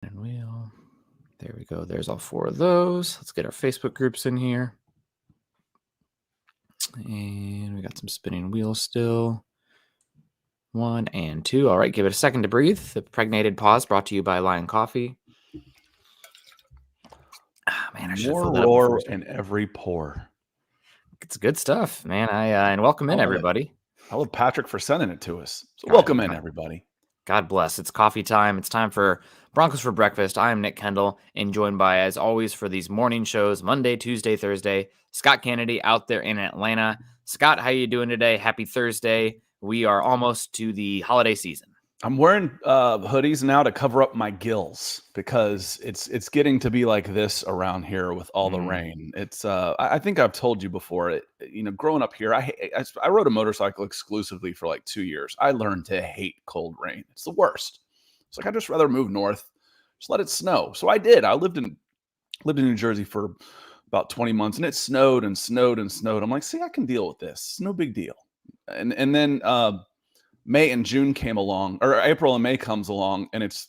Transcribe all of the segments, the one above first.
And there we go. There's all 4 of those. Let's get our Facebook groups in here. And we got some spinning wheels still. 1 and 2. All right, give it a second to breathe. The pregnated pause brought to you by Lion Coffee. Man, I should have More filled that roar up in every pore. It's good stuff, man. And welcome in, everybody. I love Patrick for sending it to us. So welcome in, everybody. God bless. It's coffee time. It's time for Broncos for Breakfast. I am Nick Kendell, and joined by, as always, for these morning shows, Monday, Tuesday, Thursday, Scott Kennedy out there in Atlanta. Scott, how you doing today? Happy Thursday. We are almost to the holiday season. I'm wearing hoodies now to cover up my gills because it's getting to be like this around here with all the rain. It's I think I've told you before. Growing up here, I rode a motorcycle exclusively for like 2 years. I learned to hate cold rain. It's the worst. It's like I'd just rather move north, just let it snow. So I did. I lived in New Jersey for about 20 months, and it snowed and snowed and snowed. I'm like, see, I can deal with this. It's no big deal. And then May and June came along, or April and May comes along, and it's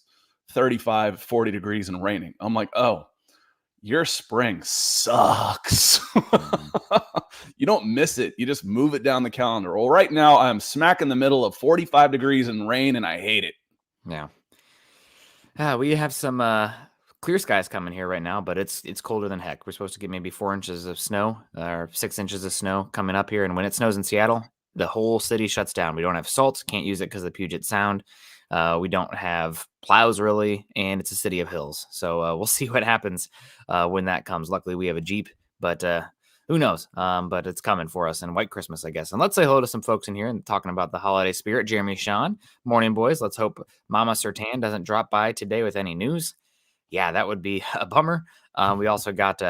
35, 40 degrees and raining. I'm like, oh, your spring sucks. You don't miss it. You just move it down the calendar. Well, right now I'm smack in the middle of 45 degrees and rain, and I hate it. Yeah. We have some clear skies coming here right now, but it's colder than heck. We're supposed to get maybe 4 inches of snow or 6 inches of snow coming up here. And when it snows in Seattle, the whole city shuts down. We don't have salt, can't use it because of the Puget Sound. We don't have plows really, and it's a city of hills. So we'll see what happens when that comes. Luckily, we have a Jeep, but who knows? But it's coming for us, and White Christmas, I guess. And let's say hello to some folks in here and talking about the holiday spirit. Jeremy Sean, morning, boys. Let's hope Mama Sertan doesn't drop by today with any news. Yeah, that would be a bummer. We also got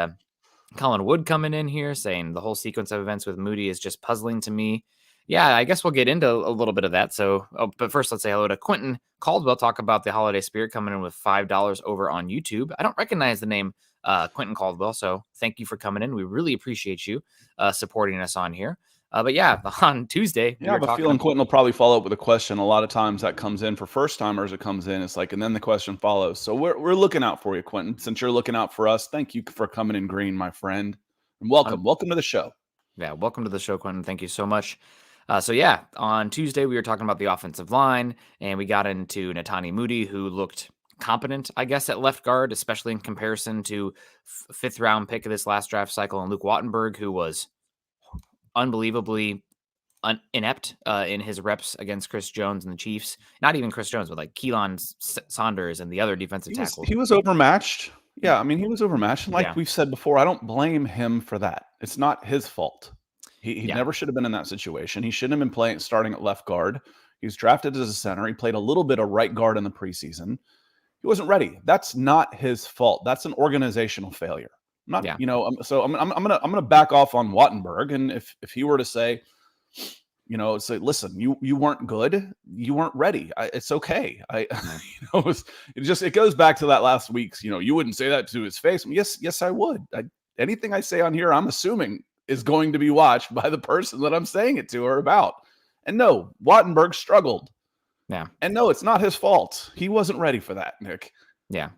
Colin Wood coming in here saying the whole sequence of events with Muti is just puzzling to me. Yeah, I guess we'll get into a little bit of that. So, but first, let's say hello to Quentin Caldwell. Talk about the holiday spirit coming in with $5 over on YouTube. I don't recognize the name Quentin Caldwell, so thank you for coming in. We really appreciate you supporting us on here. But yeah, on Tuesday, I have a feeling Quentin will probably follow up with a question. A lot of times that comes in for first timers. It comes in, it's like, and then the question follows. So we're looking out for you, Quentin. Since you're looking out for us, thank you for coming in green, my friend, and welcome to the show. Yeah, welcome to the show, Quentin. Thank you so much. So yeah, on Tuesday we were talking about the offensive line, and we got into Natani Muti, who looked competent, I guess, at left guard, especially in comparison to fifth round pick of this last draft cycle, and Luke Wattenberg, who was unbelievably inept in his reps against Chris Jones and the Chiefs. Not even Chris Jones, but like Keelan Saunders and the other defensive tackles. He was overmatched. Yeah, I mean, he was overmatched. And like we've said before, I don't blame him for that. It's not his fault. He never should have been in that situation. He shouldn't have been starting at left guard. He was drafted as a center. He played a little bit of right guard in the preseason. He wasn't ready. That's not his fault. That's an organizational failure. So I'm gonna back off on Wattenberg. And if he were to say, say, listen, you weren't good. You weren't ready. It's okay. It goes back to that last week's, you wouldn't say that to his face. Yes, I would. Anything I say on here, I'm assuming is going to be watched by the person that I'm saying it to or about. And no, Wattenberg struggled. Yeah. And no, it's not his fault. He wasn't ready for that, Nick. Yeah.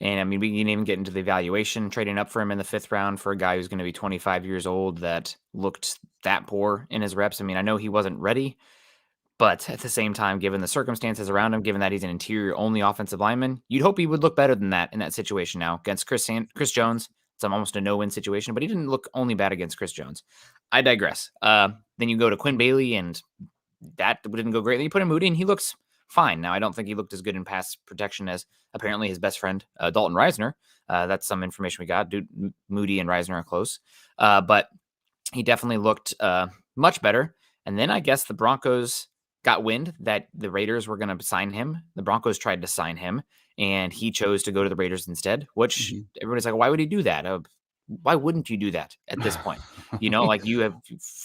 And I mean, we can even get into the evaluation, trading up for him in the 5th round for a guy who's going to be 25 years old that looked that poor in his reps. I mean, I know he wasn't ready, but at the same time, given the circumstances around him, given that he's an interior only offensive lineman, you'd hope he would look better than that in that situation now against Chris Jones. It's almost a no-win situation, but he didn't look only bad against Chris Jones. I digress. Then you go to Quinn Bailey, and that didn't go great. Then you put in Muti, and he looks fine. Now, I don't think he looked as good in pass protection as apparently his best friend, Dalton Reisner. That's some information we got. Muti and Reisner are close. But he definitely looked much better. And then I guess the Broncos got wind that the Raiders were going to sign him. The Broncos tried to sign him, and he chose to go to the Raiders instead, which everybody's like, why would he do that? Why wouldn't you do that at this point? Like you have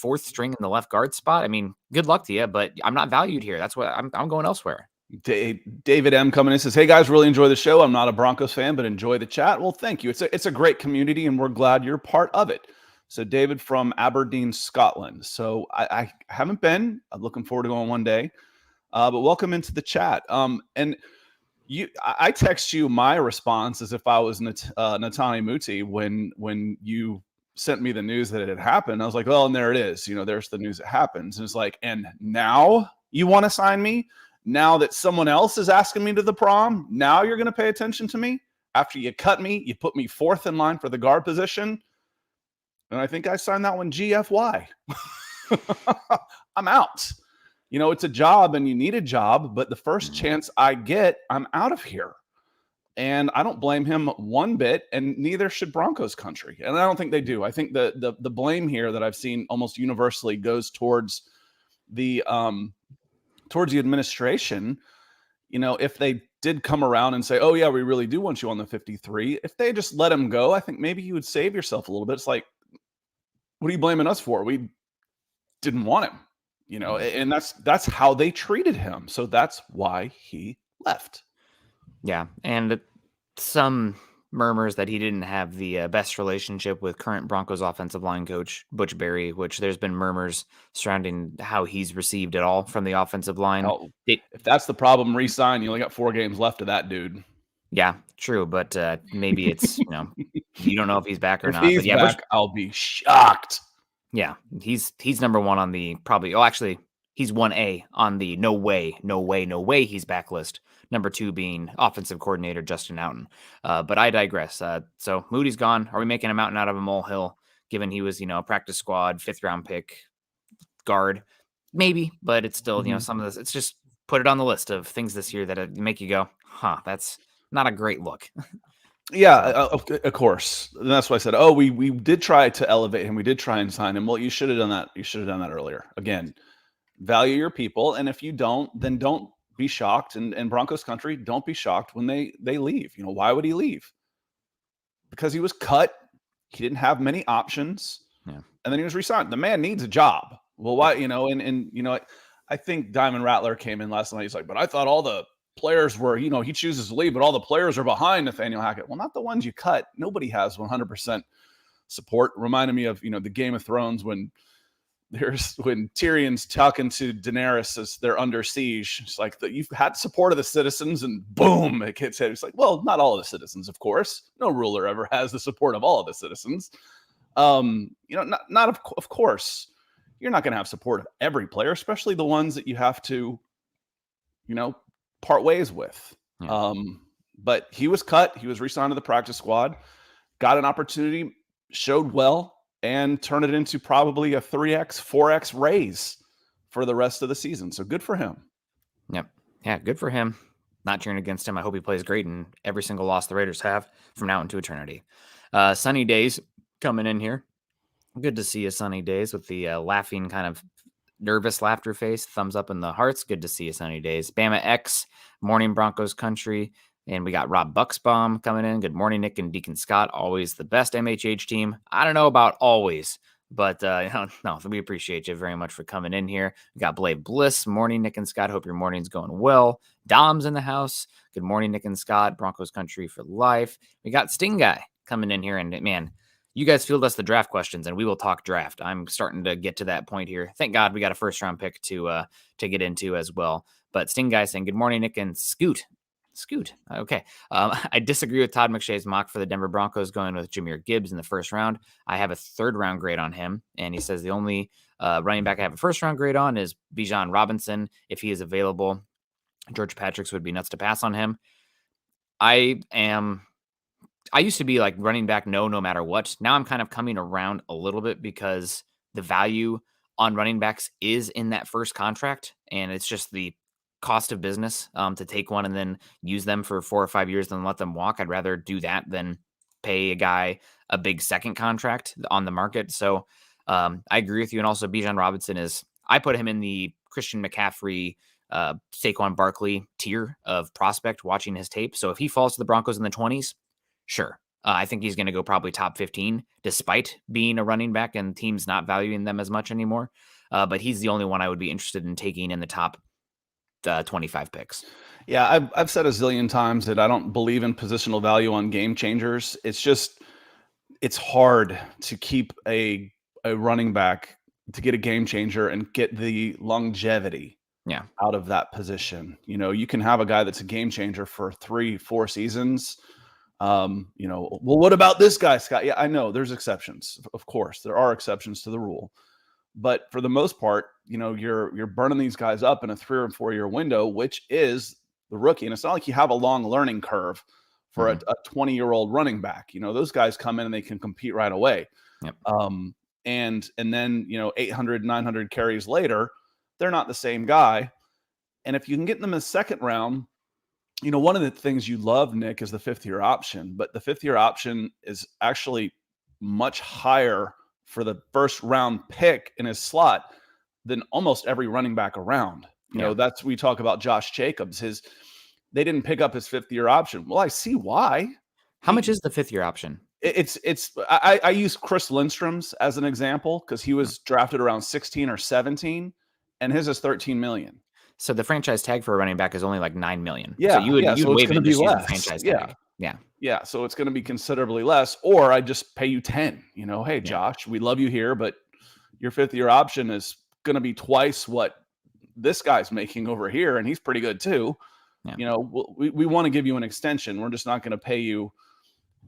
4th string in the left guard spot. I mean, good luck to you, but I'm not valued here. That's what I'm going elsewhere. David M coming in says, hey guys, really enjoy the show. I'm not a Broncos fan, but enjoy the chat. Well, thank you. It's a great community, and we're glad you're part of it. So David from Aberdeen, Scotland. So I haven't been. I'm looking forward to going one day. But welcome into the chat. And I text you my response as if I was Natani Muti when you sent me the news that it had happened. I was like, well, and there it is. There's the news that happens. And it's like, and now you want to sign me? Now that someone else is asking me to the prom, now you're going to pay attention to me? After you cut me, you put me fourth in line for the guard position. And I think I signed that one GFY. I'm out. It's a job and you need a job, but the first chance I get, I'm out of here. And I don't blame him one bit, and neither should Broncos country. And I don't think they do. I think the blame here that I've seen almost universally goes towards the administration. If they did come around and say, oh yeah, we really do want you on the 53, if they just let him go, I think maybe you would save yourself a little bit. It's like, what are you blaming us for? We didn't want him. And that's how they treated him. So that's why he left. Yeah, and some murmurs that he didn't have the best relationship with current Broncos offensive line coach Butch Berry, which there's been murmurs surrounding how he's received at all from the offensive line. If that's the problem, re-sign. You only got 4 games left of that dude. Yeah, true, but maybe it's you don't know if he's back or if not. He's but yeah, back, I'll be shocked. Yeah, he's number one on the probably. Oh, actually, he's 1A on the no way he's back list. Number 2 being offensive coordinator Justin Outen. But I digress. So Moody's gone. Are we making a mountain out of a molehill? Given he was, a practice squad 5th round pick guard, maybe, but it's still, some of this. It's just put it on the list of things this year that make you go, huh? That's not a great look. Yeah, of course. And that's why I said, we did try to elevate him. We did try and sign him. Well, you should have done that. You should have done that earlier. Again, value your people. And if you don't, then don't be shocked. And Broncos country, don't be shocked when they leave. Why would he leave? Because he was cut. He didn't have many options. Yeah. And then he was re-signed. The man needs a job. Well, why, I think Diamond Rattler came in last night. He's like, but I thought all the players were, he chooses to leave, but all the players are behind Nathaniel Hackett. Well, not the ones you cut. Nobody has 100% support. Reminded me of, the Game of Thrones when Tyrion's talking to Daenerys as they're under siege. It's like you've had support of the citizens, and boom, it gets hit. It's like, well, not all of the citizens, of course. No ruler ever has the support of all of the citizens. Of course, you're not going to have support of every player, especially the ones that you have to, part ways with. Yeah. But he was cut. He was re-signed to the practice squad, got an opportunity, showed well, and turned it into probably a 3x, 4x raise for the rest of the season. So good for him. Yep. Yeah, good for him. Not cheering against him. I hope he plays great in every single loss the Raiders have from now into eternity. Sunny Days coming in here. Good to see you, Sunny Days, with the laughing kind of nervous laughter face, thumbs up in the hearts. Good to see you, Sunny Days. Bama X, Morning Broncos Country. And we got Rob Bucksbaum coming in. Good morning, Nick and Deacon Scott. Always the best MHH team. I don't know about always, but no, we appreciate you very much for coming in here. We got Blade Bliss. Morning, Nick and Scott. Hope your morning's going well. Dom's in the house. Good morning, Nick and Scott. Broncos Country for life. We got Sting Guy coming in here. And man, you guys field us the draft questions, and we will talk draft. I'm starting to get to that point here. Thank God we got a first-round pick to get into as well. But Sting Guy saying, good morning, Nick and Scoot. Okay. I disagree with Todd McShay's mock for the Denver Broncos going with Jahmyr Gibbs in the first round. I have a 3rd-round grade on him, and he says the only running back I have a 1st-round grade on is Bijan Robinson. If he is available, George Patrick's would be nuts to pass on him. I used to be like running back no matter what. Now I'm kind of coming around a little bit because the value on running backs is in that first contract, and it's just the cost of business to take one and then use them for 4 or 5 years and let them walk. I'd rather do that than pay a guy a big second contract on the market. So I agree with you. And also Bijan Robinson I put him in the Christian McCaffrey, Saquon Barkley tier of prospect watching his tape. So if he falls to the Broncos in the 20s, sure. I think he's going to go probably top 15 despite being a running back and teams not valuing them as much anymore. But he's the only one I would be interested in taking in the top 25 picks. Yeah, I've said a zillion times that I don't believe in positional value on game changers. It's hard to keep a running back to get a game changer and get the longevity Yeah. out of that position. You know, you can have a guy that's a game changer for 3-4 seasons. You know, well, what about this guy, Scott? Yeah, I know there's exceptions. Of course, there are exceptions to the rule. But for the most part, you know, you're burning these guys up in a 3 or 4 year window, which is the rookie. And it's not like you have a long learning curve for a 20-year-old running back. You know, those guys come in and they can compete right away. Yep. And then, you know, 800, 900 carries later, they're not the same guy. And if you can get them in the second round, you know, one of the things you love, Nick, is the 5th-year option. But the 5th-year option is actually much higher for the first round pick in his slot than almost every running back around. You know, that's we talk about Josh Jacobs. They didn't pick up his 5th-year option. Well, I see why. How much is the 5th-year option? I use Chris Lindstrom's as an example because he was drafted around 16 or 17, and his is 13 million. So the franchise tag for a running back is only like 9 million. Yeah, so you'd waive it and just use the less. franchise tag. Yeah. So it's going to be considerably less, or I just pay you 10. You know, hey Josh, we love you here, but your 5th-year option is going to be twice what this guy's making over here, and he's pretty good too. Yeah. You know, we want to give you an extension. We're just not going to pay you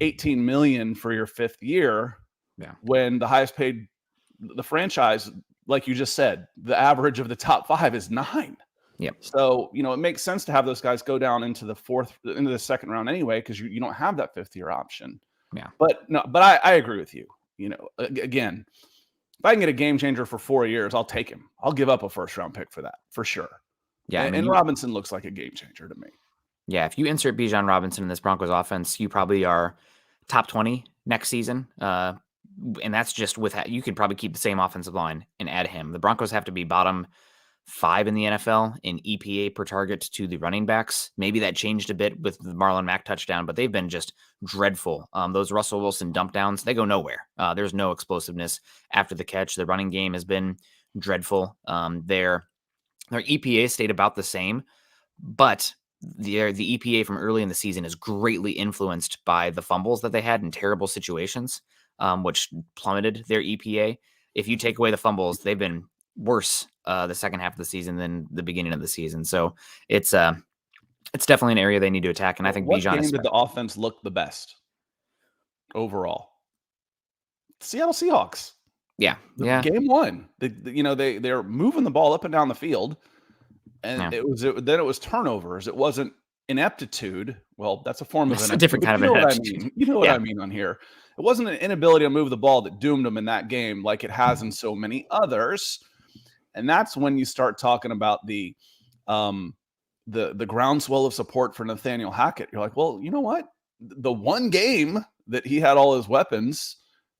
18 million for your 5th year. Yeah. When the highest paid, the franchise, like you just said, the average of the top 5 is 9. Yep. So, you know, it makes sense to have those guys go down into the second round anyway, because you don't have that 5th-year option. Yeah. But I agree with you. You know, again, if I can get a game changer for 4 years, I'll take him. I'll give up a first-round pick for that, for sure. Yeah. And Robinson looks like a game changer to me. Yeah. If you insert Bijan Robinson in this Broncos offense, you probably are top 20 next season. And that's just with, you could probably keep the same offensive line and add him. The Broncos have to be bottom 5 in the NFL in EPA per target to the running backs. Maybe that changed a bit with the Marlon Mack touchdown, but they've been just dreadful. Those Russell Wilson dump downs, they go nowhere. There's no explosiveness after the catch. The running game has been dreadful. Their EPA stayed about the same, but the EPA from early in the season is greatly influenced by the fumbles that they had in terrible situations, which plummeted their EPA. If you take away the fumbles, they've been worse the second half of the season than the beginning of the season. So it's definitely an area they need to attack. And I think Bijan did the offense look the best overall? Seattle Seahawks. Yeah. Game 1. They're moving the ball up and down the field, and it was turnovers. It wasn't ineptitude. Well, that's a form of a different kind of ineptitude. You know what I mean on here. It wasn't an inability to move the ball that doomed them in that game like it has in so many others. And that's when you start talking about the groundswell of support for Nathaniel Hackett. You're like, well, you know what? The one game that he had all his weapons,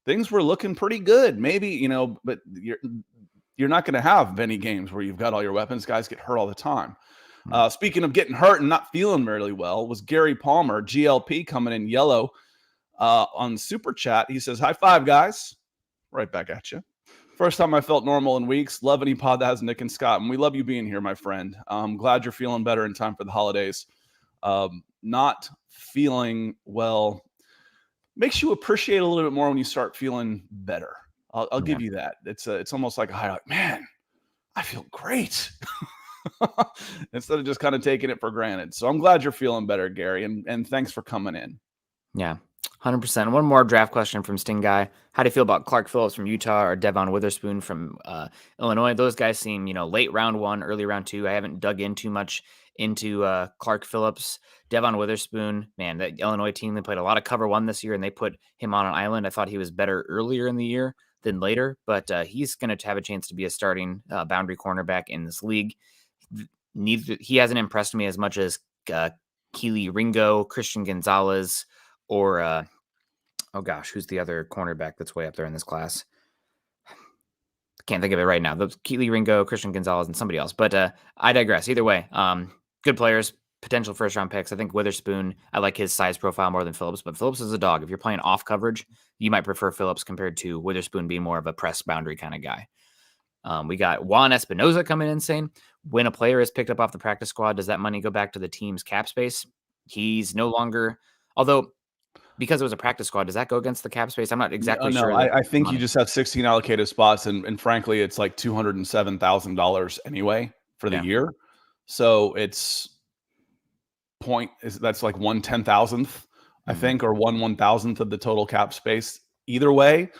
things were looking pretty good. Maybe, you know, but you're not going to have many games where you've got all your weapons. Guys get hurt all the time. Speaking of getting hurt and not feeling really well, was Gary Palmer, GLP, coming in yellow on Super Chat. He says, high five, guys. Right back at you. First time I felt normal in weeks. Love any pod that has Nick and Scott. And we love you being here, my friend. I'm glad you're feeling better in time for the holidays. Not feeling well makes you appreciate a little bit more when you start feeling better. I'll give you that. It's almost like a highlight. Man, I feel great. Instead of just kind of taking it for granted. So I'm glad you're feeling better, Gary. And thanks for coming in. Yeah. 100%. One more draft question from Sting Guy. How do you feel about Clark Phillips from Utah or Devon Witherspoon from Illinois? Those guys seem, late round 1, early round 2. I haven't dug in too much into Clark Phillips. Devon Witherspoon, man, that Illinois team, they played a lot of cover 1 this year, and they put him on an island. I thought he was better earlier in the year than later, but he's going to have a chance to be a starting boundary cornerback in this league. He hasn't impressed me as much as Keely Ringo, Christian Gonzalez, or who's the other cornerback that's way up there in this class? Can't think of it right now. Those Keely Ringo, Christian Gonzalez, and somebody else. But I digress. Either way, good players, potential first-round picks. I think Witherspoon, I like his size profile more than Phillips, but Phillips is a dog. If you're playing off coverage, you might prefer Phillips compared to Witherspoon being more of a press boundary kind of guy. We got Juan Espinoza coming in saying, when a player is picked up off the practice squad, does that money go back to the team's cap space? He's no longer, although because it was a practice squad, does that go against the cap space? I'm not exactly sure. I think you just have 16 allocated spots, and frankly, it's like $207,000 anyway for the Yeah. year. So that's like 1/10,000th, I think, or 1/1000th of the total cap space either way.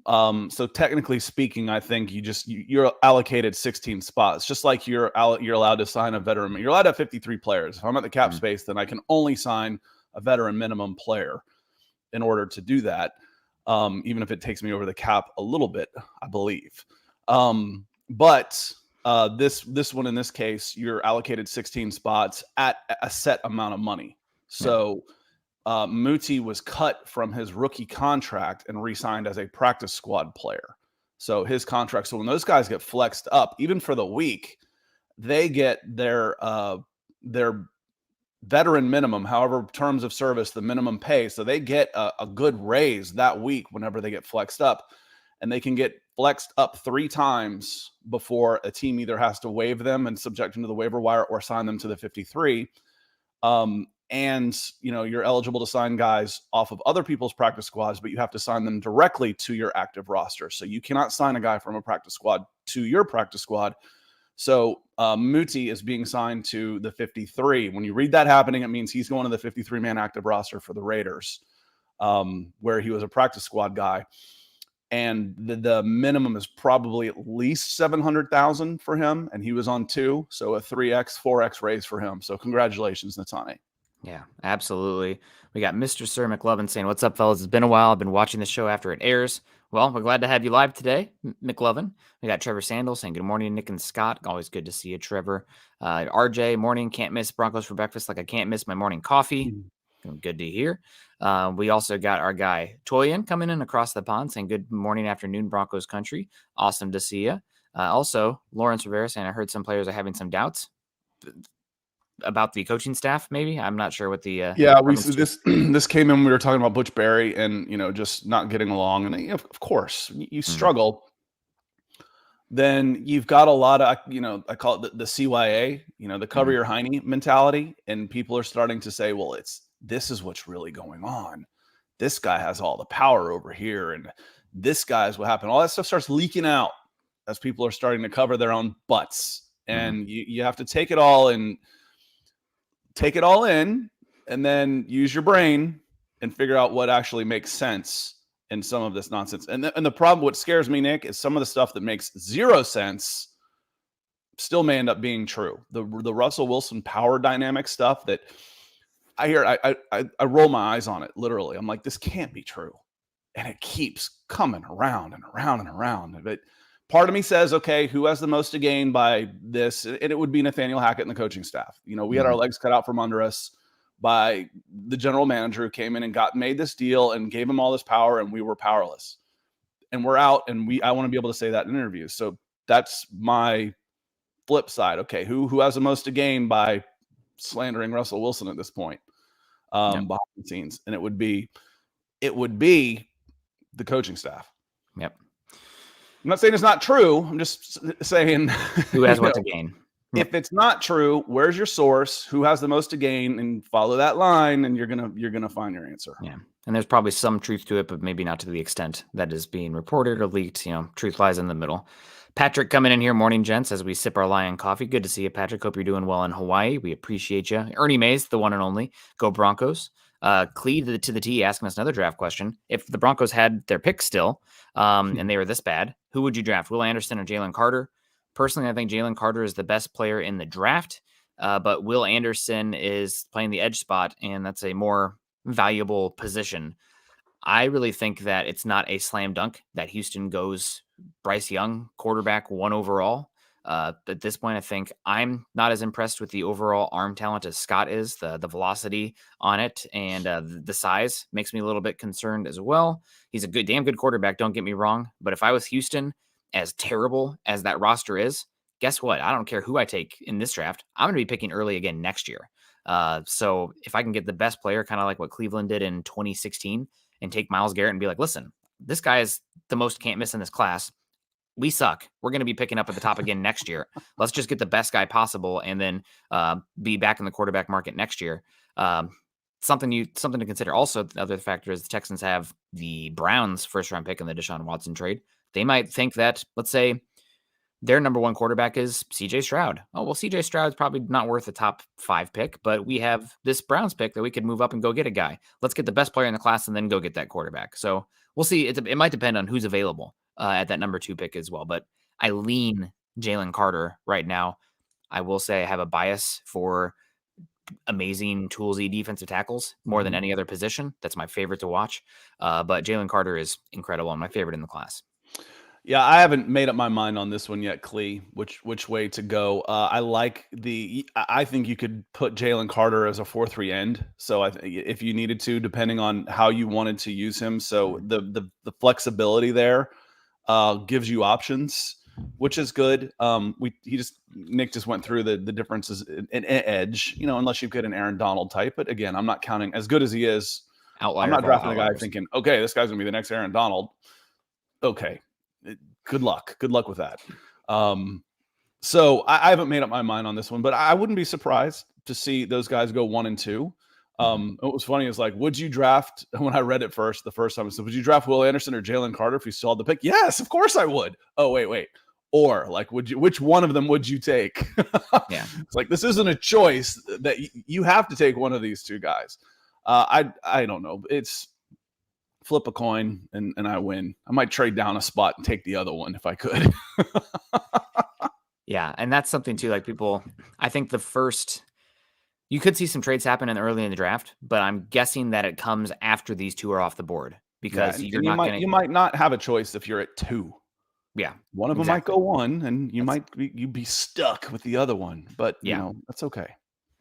So technically speaking, I think you're allocated 16 spots, just like you're allowed to sign a veteran. You're allowed to have 53 players. If I'm at the cap space, then I can only sign a veteran minimum player in order to do that, even if it takes me over the cap a little bit, I believe. But this one, in this case, you're allocated 16 spots at a set amount of money. So Muti was cut from his rookie contract and re-signed as a practice squad player. So his contract. So when those guys get flexed up, even for the week, they get their veteran minimum, however terms of service, the minimum pay. So they get a good raise that week whenever they get flexed up, and they can get flexed up 3 times before a team either has to waive them and subject them to the waiver wire or sign them to the 53. And you're eligible to sign guys off of other people's practice squads, but you have to sign them directly to your active roster. So you cannot sign a guy from a practice squad to your practice squad. So Muti is being signed to the 53. When you read that happening, it means he's going to the 53-man active roster for the Raiders, where he was a practice squad guy. And the minimum is probably at least 700,000 for him, and he was on 2, so a 3x, 4x raise for him. So congratulations, Natani. Yeah, absolutely. We got Mr. Sir McLovin saying, "What's up, fellas? It's been a while. I've been watching the show after it airs. Well, we're glad to have you live today, McLovin." We got Trevor Sandel saying, "Good morning, Nick and Scott. Always good to see you, Trevor." RJ, morning. Can't miss Broncos for breakfast like I can't miss my morning coffee. Good to hear. We also got our guy Toyin coming in across the pond saying, "Good morning, afternoon, Broncos country. Awesome to see you." Also, Lawrence Rivera saying, "I heard some players are having some doubts about the coaching staff, maybe." I'm not sure what the this came in. We were talking about Butch Berry and just not getting along, and of course you struggle. Then you've got a lot of I call it the CYA, the cover your hiney mentality, and people are starting to say, well, this is what's really going on. This guy has all the power over here, and this guy's what happened. All that stuff starts leaking out as people are starting to cover their own butts, and you have to take it all in, and then use your brain and figure out what actually makes sense in some of this nonsense. And the problem, what scares me, Nick, is some of the stuff that makes 0 sense still may end up being true. The Russell Wilson power dynamic stuff that I hear, I roll my eyes on it, literally. I'm like, this can't be true. And it keeps coming around and around and around. But part of me says, okay, who has the most to gain by this? And it would be Nathaniel Hackett and the coaching staff. We had our legs cut out from under us by the general manager who came in and made this deal and gave him all this power, and we were powerless. And we're out, and I want to be able to say that in interviews. So that's my flip side. Okay, who has the most to gain by slandering Russell Wilson at this point behind the scenes? And it would be the coaching staff. Yep. I'm not saying it's not true. I'm just saying who has what to gain. If it's not true, where's your source? Who has the most to gain? And follow that line, and you're gonna find your answer. Yeah, and there's probably some truth to it, but maybe not to the extent that is being reported or leaked. Truth lies in the middle. Patrick coming in here, morning, gents, as we sip our Lion coffee. Good to see you, Patrick. Hope you're doing well in Hawaii. We appreciate you. Ernie Mays, the one and only. Go Broncos. Clee to the T asking us another draft question. If the Broncos had their pick still, and they were this bad, who would you draft? Will Anderson or Jalen Carter? Personally, I think Jalen Carter is the best player in the draft, but Will Anderson is playing the edge spot, and that's a more valuable position. I really think that it's not a slam dunk that Houston goes Bryce Young, quarterback, 1 overall. At this point, I think I'm not as impressed with the overall arm talent as Scott is. The velocity on it and the size makes me a little bit concerned as well. He's a damn good quarterback, don't get me wrong, but if I was Houston, as terrible as that roster is, guess what? I don't care who I take in this draft. I'm going to be picking early again next year. So if I can get the best player, kind of like what Cleveland did in 2016, and take Myles Garrett and be like, listen, this guy is the most can't miss in this class. We suck. We're going to be picking up at the top again next year. Let's just get the best guy possible and then be back in the quarterback market next year. Something to consider. Also, the other factor is the Texans have the Browns first round pick in the Deshaun Watson trade. They might think that, let's say, their number one quarterback is CJ Stroud. Oh, well, CJ Stroud's probably not worth a top 5 pick, but we have this Browns pick that we could move up and go get a guy. Let's get the best player in the class and then go get that quarterback. So we'll see. It might depend on who's available at that number 2 pick as well. But I lean Jalen Carter right now. I will say I have a bias for amazing toolsy defensive tackles more than any other position. That's my favorite to watch. But Jalen Carter is incredible and my favorite in the class. Yeah, I haven't made up my mind on this one yet, Clee, which way to go. I think you could put Jalen Carter as a 4-3 end. So if you needed to, depending on how you wanted to use him. So the flexibility there gives you options, which is good. Nick just went through the differences in edge, unless you've got an Aaron Donald type. But again, I'm not counting, as good as he is. Outlier I'm not drafting a guy thinking, okay, this guy's gonna be the next Aaron Donald. Okay. Good luck with that. So I haven't made up my mind on this one, but I wouldn't be surprised to see those guys go 1 and 2. What was funny is, like, would you draft, when I read it the first time, I said, would you draft Will Anderson or Jalen Carter if you saw the pick? Yes, of course I would. Oh, wait. Or, like, which one of them would you take? Yeah. It's like, this isn't a choice that you have to take one of these 2 guys. I don't know. It's flip a coin and I win. I might trade down a spot and take the other one if I could. Yeah. And that's something too, like, I think you could see some trades happen early in the draft, but I'm guessing that it comes after these 2 are off the board because you might not have a choice if you're at 2. Yeah. One of them might go 1 and you'd be stuck with the other one, but that's okay.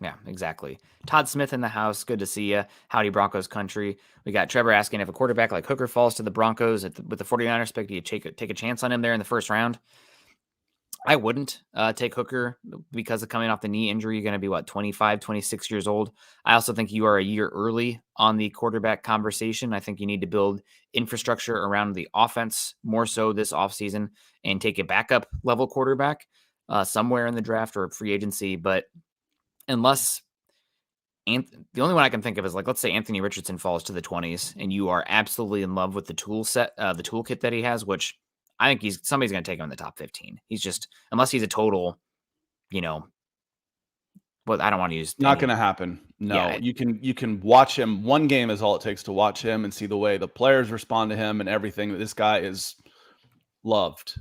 Yeah, exactly. Todd Smith in the house. Good to see you. Howdy, Broncos country. We got Trevor asking if a quarterback like Hooker falls to the Broncos with the 49ers pick, do you take a chance on him there in the first round? I wouldn't take Hooker because of coming off the knee injury. You're going to be, 25, 26 years old. I also think you are a year early on the quarterback conversation. I think you need to build infrastructure around the offense more so this offseason and take a backup level quarterback somewhere in the draft or free agency. But unless the only one I can think of is, like, let's say Anthony Richardson falls to the 20s and you are absolutely in love with the toolkit that he has, which I think somebody's going to take him in the top 15. He's just, unless he's a total, but I don't want to use. Not going to happen. No, yeah, you can watch him. One game is all it takes to watch him and see the way the players respond to him and everything. This guy is loved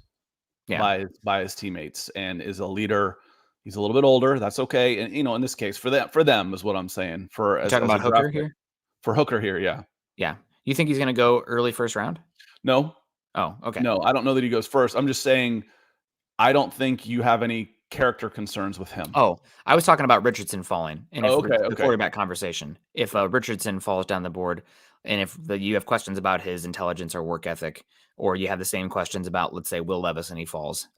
by his teammates and is a leader. He's a little bit older. That's okay. And, in this case, for them is what I'm saying. Talking about Hooker here? For Hooker here, yeah. Yeah. You think he's going to go early first round? No. Oh, okay. No, I don't know that he goes first. I'm just saying I don't think you have any character concerns with him. Oh, I was talking about Richardson falling. And the quarterback conversation. If Richardson falls down the board and if you have questions about his intelligence or work ethic, or you have the same questions about, let's say, Will Levis and he falls,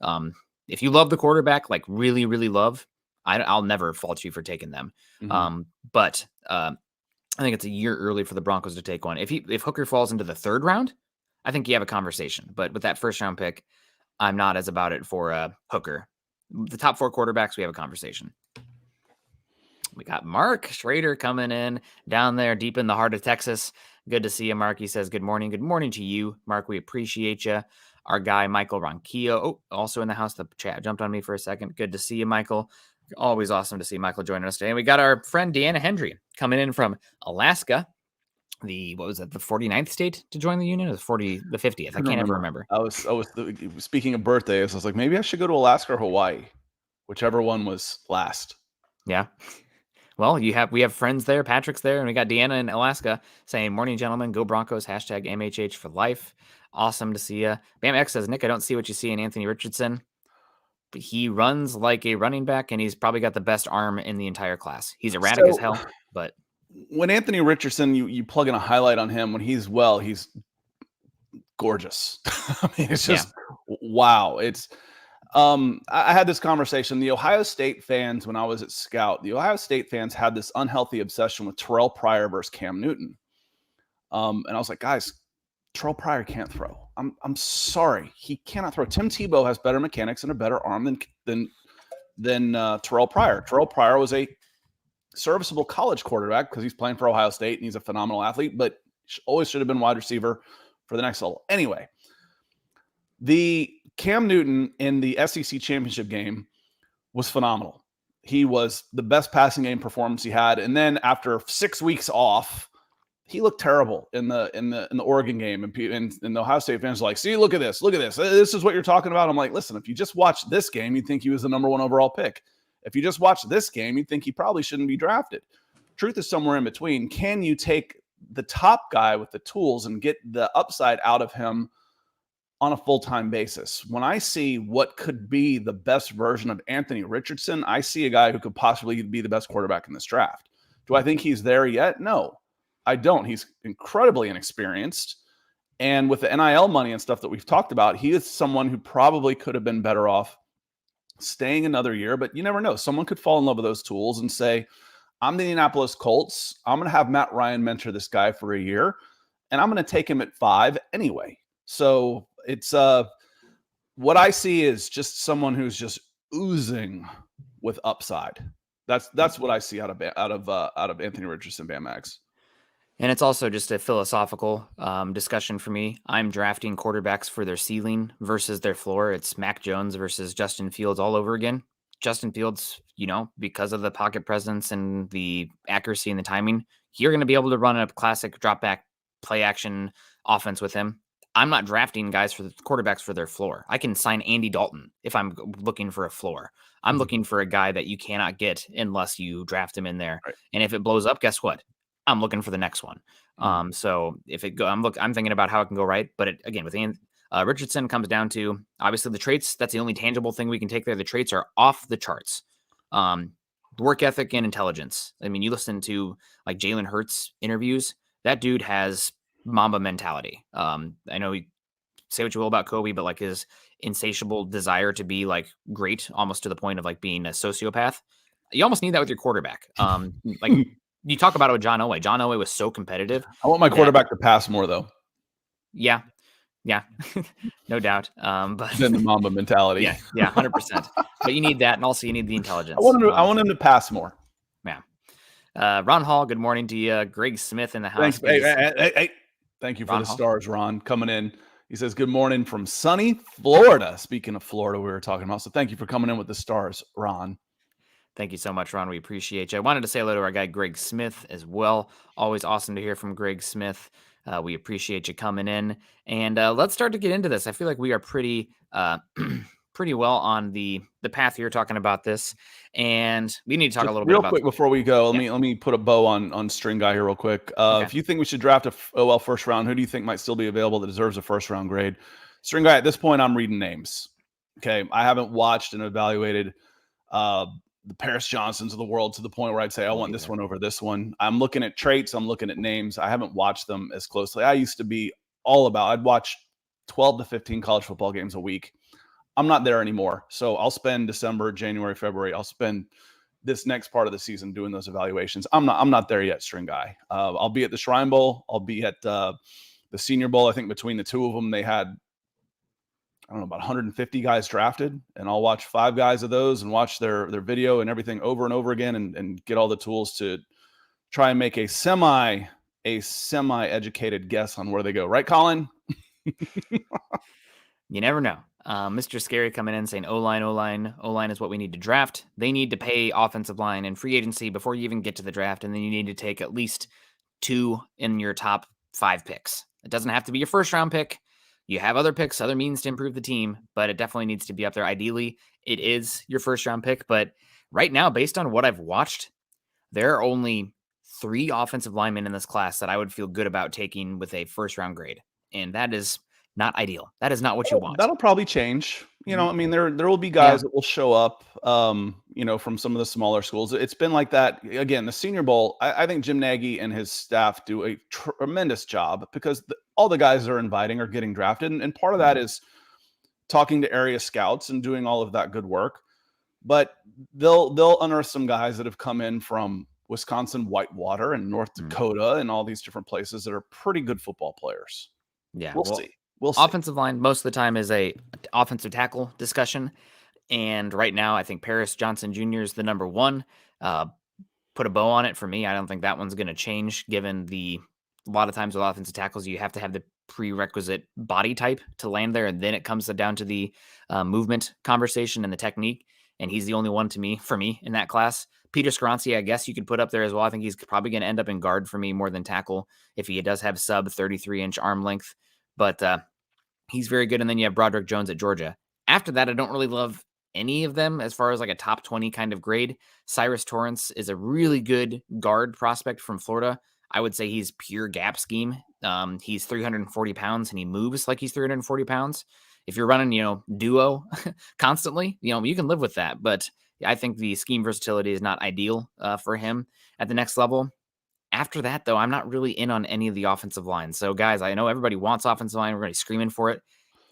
if you love the quarterback, like really, really love, I'll never fault you for taking them. Mm-hmm. But I think it's a year early for the Broncos to take one. If Hooker falls into the 3rd round, I think you have a conversation. But with that first round pick, I'm not as about it for Hooker. The top 4 quarterbacks, we have a conversation. We got Mark Schrader coming in down there deep in the heart of Texas. Good to see you, Mark. He says, good morning. Good morning to you, Mark. We appreciate you. Our guy, Michael Ronquillo, also in the house. The chat jumped on me for a second. Good to see you, Michael. Always awesome to see Michael joining us today. And we got our friend Deanna Hendry coming in from Alaska. The 49th state to join the union? Or the 50th? I can't ever remember. I was speaking of birthdays. I was like, maybe I should go to Alaska or Hawaii, whichever one was last. Yeah. Well, we have friends there. Patrick's there, and we got Deanna in Alaska saying, "Morning, gentlemen. Go Broncos. #MHH for life." Awesome to see you. Bam X says, Nick, I don't see what you see in Anthony Richardson. But he runs like a running back, and he's probably got the best arm in the entire class. He's erratic as hell, but when Anthony Richardson, you plug in a highlight on him when he's gorgeous. I mean, it's just wow. It's I had this conversation. The Ohio State fans, when I was at Scout, the Ohio State fans had this unhealthy obsession with Terrell Pryor versus Cam Newton. And I was like, guys, Terrell Pryor can't throw. I'm sorry, he cannot throw. Tim Tebow has better mechanics and a better arm than Terrell Pryor. Terrell Pryor was a serviceable college quarterback because he's playing for Ohio State and he's a phenomenal athlete, but always should have been wide receiver for the next level. Anyway, the Cam Newton in the SEC championship game was phenomenal. He was the best passing game performance he had. And then after 6 weeks off, he looked terrible in the Oregon game. And the Ohio State fans are like, see, look at this. Look at this. This is what you're talking about. I'm like, listen, if you just watch this game, you'd think he was the number 1 overall pick. If you just watch this game, you'd think he probably shouldn't be drafted. Truth is somewhere in between. Can you take the top guy with the tools and get the upside out of him on a full-time basis? When I see what could be the best version of Anthony Richardson, I see a guy who could possibly be the best quarterback in this draft. Do I think he's there yet? No, I don't. He's incredibly inexperienced. And with the NIL money and stuff that we've talked about, he is someone who probably could have been better off staying another year, but you never know. Someone could fall in love with those tools and say, I'm the Indianapolis Colts. I'm going to have Matt Ryan mentor this guy for a year, and I'm going to take him at 5 anyway. So it's what I see is just someone who's just oozing with upside. That's what I see out of Anthony Richardson, Bam Mags. And it's also just a philosophical discussion for me. I'm drafting quarterbacks for their ceiling versus their floor. It's Mac Jones versus Justin Fields all over again. Justin Fields, because of the pocket presence and the accuracy and the timing, you're going to be able to run a classic drop back play action offense with him. I'm not drafting guys for the quarterbacks for their floor. I can sign Andy Dalton if I'm looking for a floor. I'm looking for a guy that you cannot get unless you draft him in there. Right. And if it blows up, guess what? I'm looking for the next one. So if it go, I'm thinking about how it can go right. But again, with Richardson comes down to obviously the traits. That's the only tangible thing we can take there. The traits are off the charts. Work ethic and intelligence. I mean, you listen to like Jalen Hurts interviews. That dude has Mamba mentality. I know you say what you will about Kobe, but like his insatiable desire to be like great, almost to the point of like being a sociopath. You almost need that with your quarterback. Like you talk about it with John Elway. John Elway was so competitive. I want my quarterback to pass more, though. Yeah, no doubt. But then the Mamba mentality. Yeah, 100%. But you need that, and also you need the intelligence. I want him to pass more. Yeah. Ron Hall, good morning to you. Greg Smith in the house. Thanks. Hey. Thank you for the stars, Ron, coming in. He says, good morning from sunny Florida. Speaking of Florida, we were talking about. So thank you for coming in with the stars, Ron. Thank you so much, Ron. We appreciate you. I wanted to say hello to our guy, Greg Smith, as well. Always awesome to hear from Greg Smith. We appreciate you coming in. And let's start to get into this. I feel like we are pretty well on the path here talking about this. And we need to talk a little bit about... Real quick before we go, let me put a bow on String Guy here real quick. Okay. If you think we should draft a OL first round, who do you think might still be available that deserves a first round grade? String Guy, at this point, I'm reading names. Okay, I haven't watched and evaluated the Paris Johnsons of the world to the point where I'd say I want this one over this one. I'm looking at traits. I'm looking at names. I haven't watched them as closely. I used to be all about, I'd watch 12 to 15 college football games a week. I'm not there anymore. So I'll spend December, January, February. I'll spend this next part of the season doing those evaluations. I'm not there yet, String Guy. I'll be at the Shrine Bowl. I'll be at the Senior Bowl. I think between the two of them, they had, I don't know, about 150 guys drafted, and I'll watch 5 guys of those and watch their video and everything over and over again and get all the tools to try and make a semi-educated guess on where they go. Right, Colin? You never know. Mr. Scary coming in saying O-line is what we need to draft. They need to pay offensive line and free agency before you even get to the draft, and then you need to take at least 2 in your top 5 picks. It doesn't have to be your first round pick. You have other picks, other means to improve the team, but it definitely needs to be up there. Ideally, it is your first round pick, but right now, based on what I've watched, there are only 3 offensive linemen in this class that I would feel good about taking with a first round grade, and that is not ideal. That is not what you want. That'll probably change. I mean, there will be guys that will show up, from some of the smaller schools. It's been like that. Again, the Senior Bowl, I think Jim Nagy and his staff do a tremendous job because all the guys they're inviting are getting drafted. And part of that is talking to area scouts and doing all of that good work. But they'll unearth some guys that have come in from Wisconsin, Whitewater, and North Dakota and all these different places that are pretty good football players. Yeah. We'll see. Offensive line most of the time is a offensive tackle discussion. And right now, I think Paris Johnson Jr. is the number 1. Put a bow on it for me. I don't think that one's going to change given the a lot of times with offensive tackles, you have to have the prerequisite body type to land there, and then it comes down to the movement conversation and the technique. And he's the only one for me in that class. Peter Skoronski, I guess you could put up there as well. I think he's probably going to end up in guard for me more than tackle if he does have sub 33-inch arm length. But he's very good. And then you have Broderick Jones at Georgia. After that, I don't really love any of them as far as like a top 20 kind of grade. Cyrus Torrance is a really good guard prospect from Florida. I would say he's pure gap scheme. He's 340 pounds and he moves like he's 340 pounds. If you're running, duo constantly, you can live with that. But I think the scheme versatility is not ideal for him at the next level. After that, though, I'm not really in on any of the offensive lines. So, guys, I know everybody wants offensive line. We're going to be screaming for it.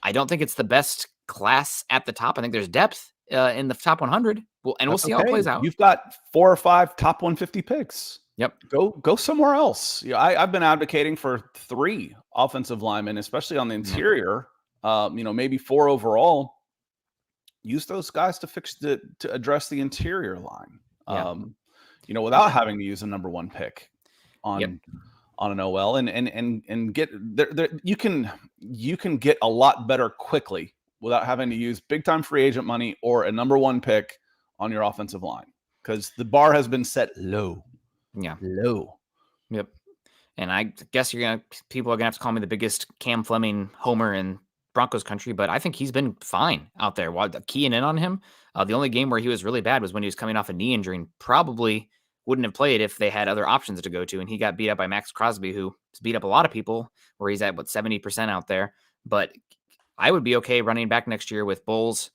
I don't think it's the best class at the top. I think there's depth in the top 100. We'll see how it plays out. You've got 4 or 5 top 150 picks. Yep. Go somewhere else. I've been advocating for 3 offensive linemen, especially on the interior. Maybe 4 overall. Use those guys to address the interior line. Yeah. Without having to use a number 1 pick on an OL and get there. You can get a lot better quickly without having to use big time free agent money or a number 1 pick on your offensive line, because the bar has been set low. Yeah. Low. Yep. And I guess people are gonna have to call me the biggest Cam Fleming homer in Broncos country, but I think he's been fine out there. While keying in on him, the only game where he was really bad was when he was coming off a knee injury and probably wouldn't have played if they had other options to go to. And he got beat up by Max Crosby, who's beat up a lot of people, where he's at 70% out there. But I would be okay running back next year with Bowles,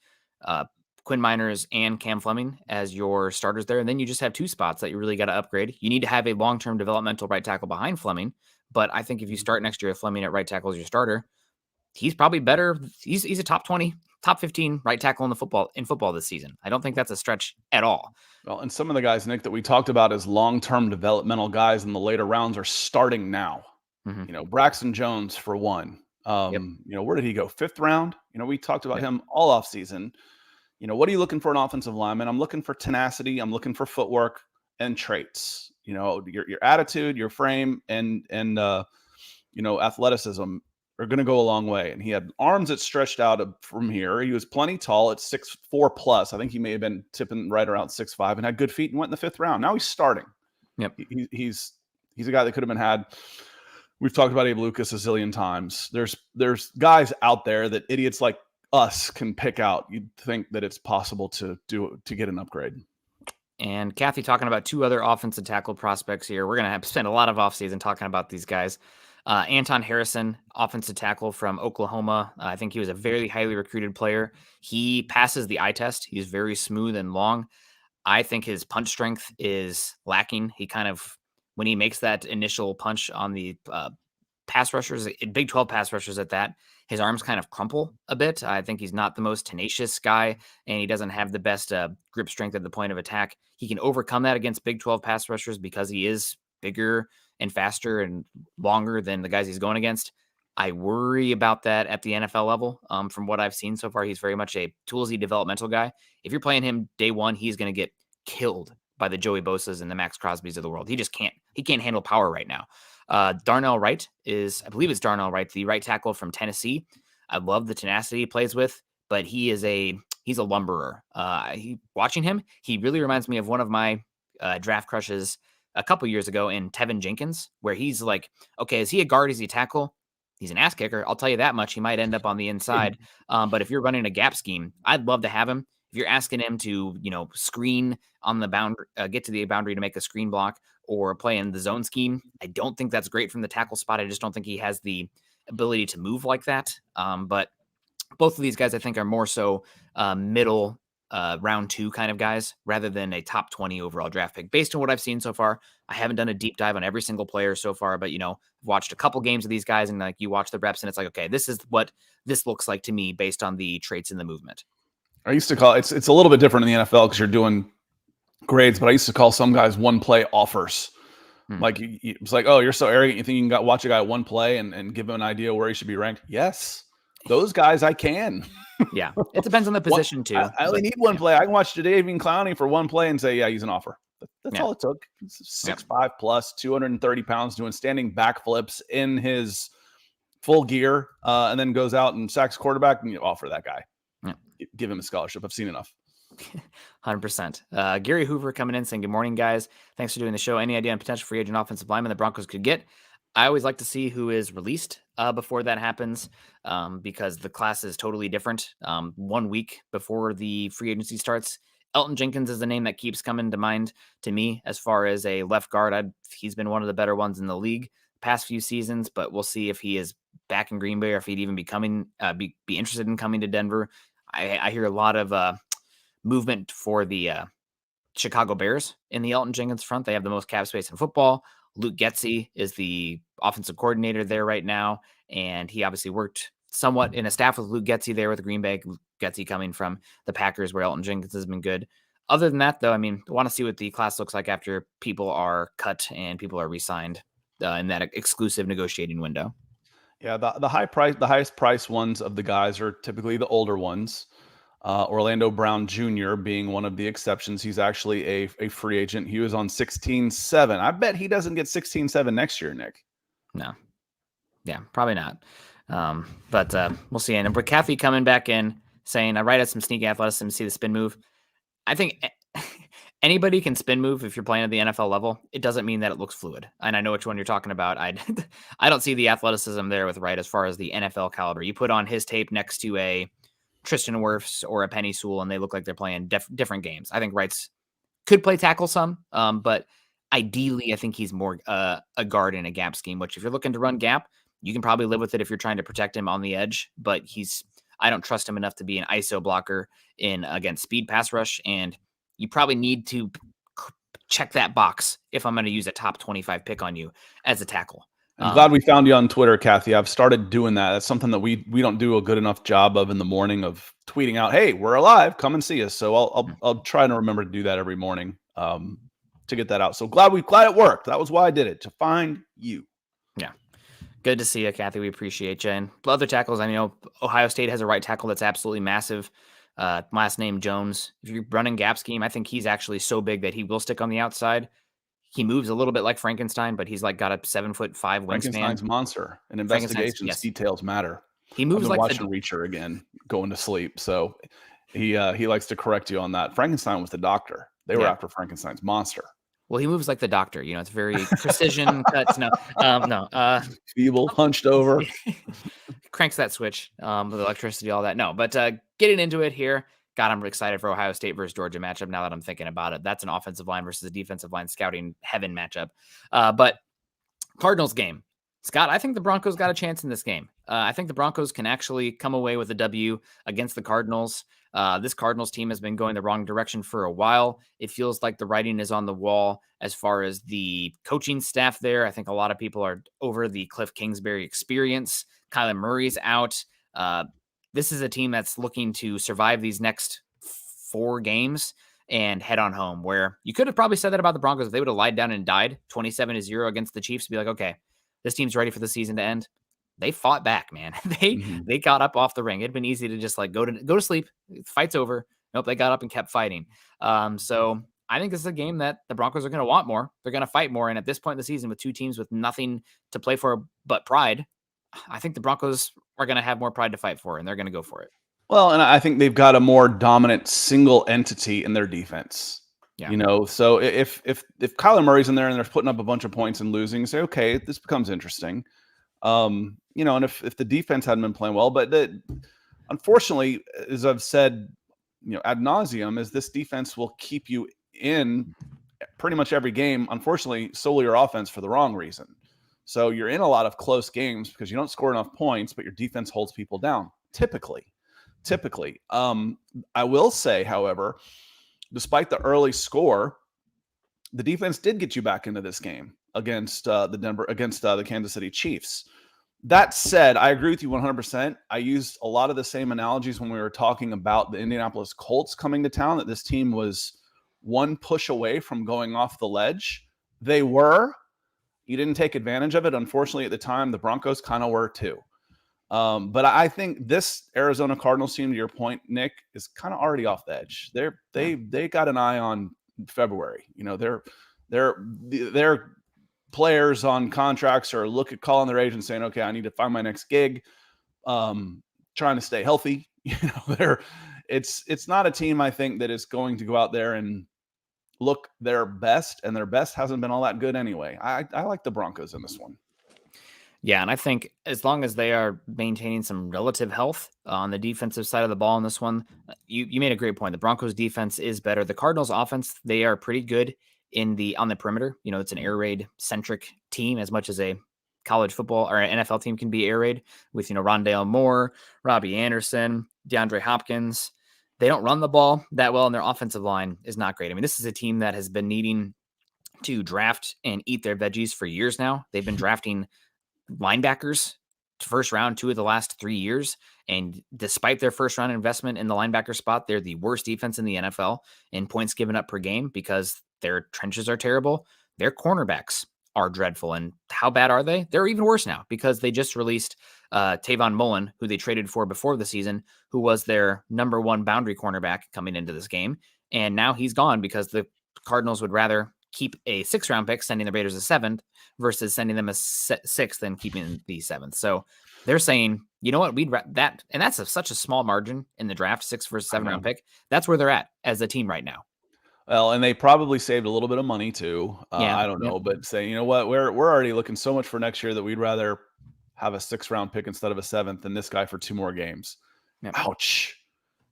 Quinn Miners, and Cam Fleming as your starters there. And then you just have 2 spots that you really got to upgrade. You need to have a long-term developmental right tackle behind Fleming. But I think if you start next year with Fleming at right tackle as your starter, he's probably better. He's a top 20, top 15 right tackle in football this season. I don't think that's a stretch at all. Well, and some of the guys, Nick, that we talked about as long-term developmental guys in the later rounds are starting now. Mm-hmm. Braxton Jones for one. Where did he go? 5th round. We talked about him all off season. What are you looking for an offensive lineman? I'm looking for tenacity. I'm looking for footwork and traits. Your attitude, your frame, and athleticism are going to go a long way. And he had arms that stretched out from here. He was plenty tall at 6'4" plus. I think he may have been tipping right around 6'5" and had good feet and went in the 5th round. Now he's starting. Yep. He's a guy that could have been had. We've talked about Abe Lucas a zillion times. There's guys out there that idiots like us can pick out. You'd think that it's possible to get an upgrade. And Kathy talking about 2 other offensive tackle prospects here. We're going to have to spend a lot of offseason talking about these guys. Anton Harrison, offensive tackle from Oklahoma. I think he was a very highly recruited player. He passes the eye test. He's very smooth and long. I think his punch strength is lacking. He kind of, when he makes that initial punch on the pass rushers, Big 12 pass rushers at that, his arms kind of crumple a bit. I think he's not the most tenacious guy, and he doesn't have the best grip strength at the point of attack. He can overcome that against Big 12 pass rushers because he is bigger and faster and longer than the guys he's going against. I worry about that at the NFL level. From what I've seen so far, he's very much a toolsy developmental guy. If you're playing him day one, he's going to get killed by the Joey Bosa's and the Max Crosby's of the world. He just can't handle power right now. Darnell Wright I believe it's Darnell Wright, the right tackle from Tennessee. I love the tenacity he plays with, but he's a lumberer. Watching him, he really reminds me of one of my draft crushes a couple years ago in Tevin Jenkins, where he's like, okay, is he a guard? Is he a tackle? He's an ass kicker. I'll tell you that much. He might end up on the inside. But if you're running a gap scheme, I'd love to have him. If you're asking him to, screen on the boundary, get to the boundary to make a screen block or play in the zone scheme, I don't think that's great from the tackle spot. I just don't think he has the ability to move like that. But both of these guys, I think, are more so middle round 2 kind of guys rather than a top 20 overall draft pick. Based on what I've seen so far, I haven't done a deep dive on every single player so far, but I've watched a couple games of these guys, and like you watch the reps and it's like, okay, this is what this looks like to me based on the traits in the movement. I used to call it's a little bit different in the NFL because you're doing grades, but I used to call some guys 1 play offers. Like it's like, oh, you're so arrogant. You think you can watch a guy 1 play and give him an idea where he should be ranked? Yes, those guys I can. Yeah, it depends on the position too. I only need 1 play. I can watch Jadeveon Clowney for 1 play and say, yeah, he's an offer. That's Yeah. all it took. Yep. 6'5" plus, 230 pounds, doing standing backflips in his full gear, and then goes out and sacks quarterback, and you offer that guy. Yeah. Give him a scholarship. I've seen enough. 100%. Gary Hoover coming in saying, good morning, guys. Thanks for doing the show. Any idea on potential free agent offensive lineman the Broncos could get? I always like to see who is released before that happens, because the class is totally different. 1 week before the free agency starts, Elton Jenkins is the name that keeps coming to mind to me as far as a left guard. He's been one of the better ones in the league past few seasons, but we'll see if he is back in Green Bay or if he'd even be interested in coming to Denver. I hear a lot of movement for the Chicago Bears in the Elton Jenkins front. They have the most cap space in football. Luke Getsy is the offensive coordinator there right now, and he obviously worked somewhat in a staff with Luke Getsy there with Green Bay. Luke Getsy coming from the Packers, where Elton Jenkins has been good. Other than that, though, I mean, I want to see what the class looks like after people are cut and people are re-signed in that exclusive negotiating window. Yeah, the highest price ones of the guys are typically the older ones. Orlando Brown Jr. being one of the exceptions. He's actually a free agent. He was on 16.7. I bet he doesn't get 16.7 next year, Nick. No. Yeah, probably not. But we'll see. And Kathy coming back in saying, I write out some sneaky athleticism to see the spin move. I think anybody can spin move if you're playing at the NFL level. It doesn't mean that it looks fluid. And I know which one you're talking about. I don't see the athleticism there with Wright as far as the NFL caliber. You put on his tape next to a Tristan Wirfs or a Penny Sewell, and they look like they're playing different games. I think Wright's could play tackle some, but ideally, I think he's more a guard in a gap scheme, which if you're looking to run gap, you can probably live with it if you're trying to protect him on the edge, but I don't trust him enough to be an ISO blocker in, again, speed pass rush, and you probably need to check that box if I'm going to use a top 25 pick on you as a tackle. I'm glad we found you on Twitter, Kathy. I've started doing that. That's something that we don't do a good enough job of in the morning, of tweeting out, "Hey, we're alive. Come and see us." So I'll try to remember to do that every morning to get that out. So glad it worked. That was why I did it, to find you. Yeah. Good to see you, Kathy. We appreciate you. And other tackles, I know Ohio State has a right tackle that's absolutely massive. Last name Jones. If you're running gap scheme, I think he's actually so big that he will stick on the outside. He moves a little bit like Frankenstein, but he's like got a 7'5" wingspan. Frankenstein's monster. In investigations, yes. Details matter. He moves I've been like watching Reacher again, going to sleep. So he likes to correct you on that. Frankenstein was the doctor. They were after Frankenstein's monster. Well, he moves like the doctor. It's very precision cuts. No. Feeble, hunched over. Cranks that switch with electricity, all that. No, but getting into it here. God, I'm excited for Ohio State versus Georgia matchup now that I'm thinking about it. That's an offensive line versus a defensive line scouting heaven matchup. But Cardinals game. Scott, I think the Broncos got a chance in this game. I think the Broncos can actually come away with a W against the Cardinals. This Cardinals team has been going the wrong direction for a while. It feels like the writing is on the wall as far as the coaching staff there. I think a lot of people are over the Cliff Kingsbury experience. Kyler Murray's out. This is a team that's looking to survive these next 4 games and head on home, where you could have probably said that about the Broncos if they would have lied down and died 27-0 against the Chiefs, to be like, okay, this team's ready for the season to end. They fought back, man. They got up off the ring. It'd been easy to just like go to sleep. Fight's over. Nope, they got up and kept fighting. So I think this is a game that the Broncos are going to want more. They're going to fight more. And at this point in the season, with 2 teams with nothing to play for but pride, I think the Broncos are going to have more pride to fight for, and they're going to go for it. Well, and I think they've got a more dominant single entity in their defense. Yeah. So if Kyler Murray's in there and they're putting up a bunch of points and losing, say, okay, this becomes interesting. And if the defense hadn't been playing well, but unfortunately, as I've said, ad nauseum, is this defense will keep you in pretty much every game. Unfortunately, solely your offense for the wrong reason. So you're in a lot of close games because you don't score enough points, but your defense holds people down. Typically. I will say, however, despite the early score, the defense did get you back into this game against the Kansas City Chiefs. That said, I agree with you 100%. I used a lot of the same analogies when we were talking about the Indianapolis Colts coming to town, that this team was one push away from going off the ledge. They were. You didn't take advantage of it. Unfortunately, at the time, the Broncos kind of were too. But I think this Arizona Cardinals team, to your point, Nick, is kind of already off the edge. They got an eye on February. You know, their players on contracts are calling their agent saying, okay, I need to find my next gig. Trying to stay healthy. You know, it's not a team, I think, that is going to go out there and look their best, and their best hasn't been all that good anyway. I like the Broncos in this one. Yeah, and I think as long as they are maintaining some relative health on the defensive side of the ball in this one, you made a great point. The Broncos defense is better. The Cardinals offense, they are pretty good on the perimeter. You know, it's an air raid centric team as much as a college football or an NFL team can be air raid with, Rondale Moore, Robbie Anderson, DeAndre Hopkins. They don't run the ball that well, and their offensive line is not great. I mean, this is a team that has been needing to draft and eat their veggies for years now. They've been drafting linebackers first round 2 of the last 3 years. And despite their first round investment in the linebacker spot, they're the worst defense in the NFL in points given up per game because their trenches are terrible. Their cornerbacks are dreadful. And how bad are they? They're even worse now because they just released Tavon Mullen, who they traded for before the season, who was their number 1 boundary cornerback coming into this game. And now he's gone because the Cardinals would rather keep a 6th round pick, sending the Raiders a 7th versus sending them a 6th and keeping the 7th. So they're saying, you know what, we'd that, and that's such a small margin in the draft, 6 versus 7 round pick. That's where they're at as a team right now. Well, and they probably saved a little bit of money too. Yeah, I don't know, but say, you know what, we're already looking so much for next year that we'd rather have a 6th round pick instead of a 7th than this guy for 2 more games. Yep. Ouch.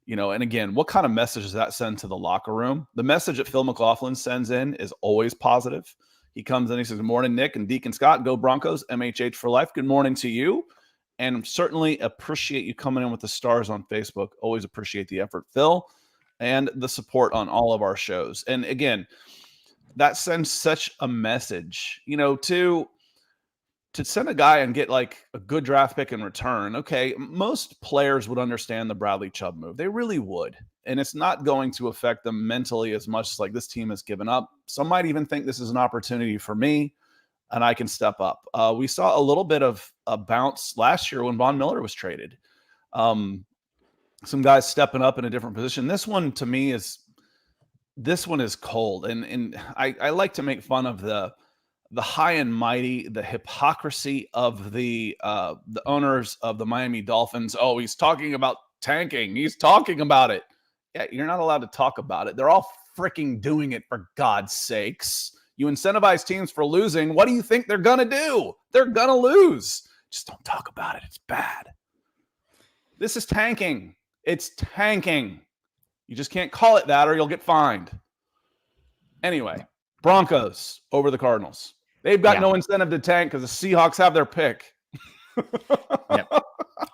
You know, and again, what kind of message does that send to the locker room? The message that Phil McLaughlin sends in is always positive. He comes in, he says, good morning, Nick and Deacon Scott, go Broncos, MHH for life. Good morning to you. And certainly appreciate you coming in with the stars on Facebook. Always appreciate the effort, Phil, and the support on all of our shows. And again, that sends such a message, you know, to send a guy and get like a good draft pick in return. Okay, most players would understand the Bradley Chubb move. They really would. And it's not going to affect them mentally as much as like this team has given up. Some might even think this is an opportunity for me and I can step up. We saw a little bit of a bounce last year when Von Miller was traded. Some guys stepping up in a different position. This one to me is cold. And I like to make fun of the high and mighty, the hypocrisy of the owners of the Miami Dolphins. Oh, he's talking about tanking. He's talking about it. Yeah, you're not allowed to talk about it. They're all freaking doing it, for God's sakes. You incentivize teams for losing. What do you think they're going to do? They're going to lose. Just don't talk about it. It's bad. This is tanking. It's tanking. You just can't call it that or you'll get fined. Anyway, Broncos over the Cardinals. They've got no incentive to tank because the Seahawks have their pick. Yep,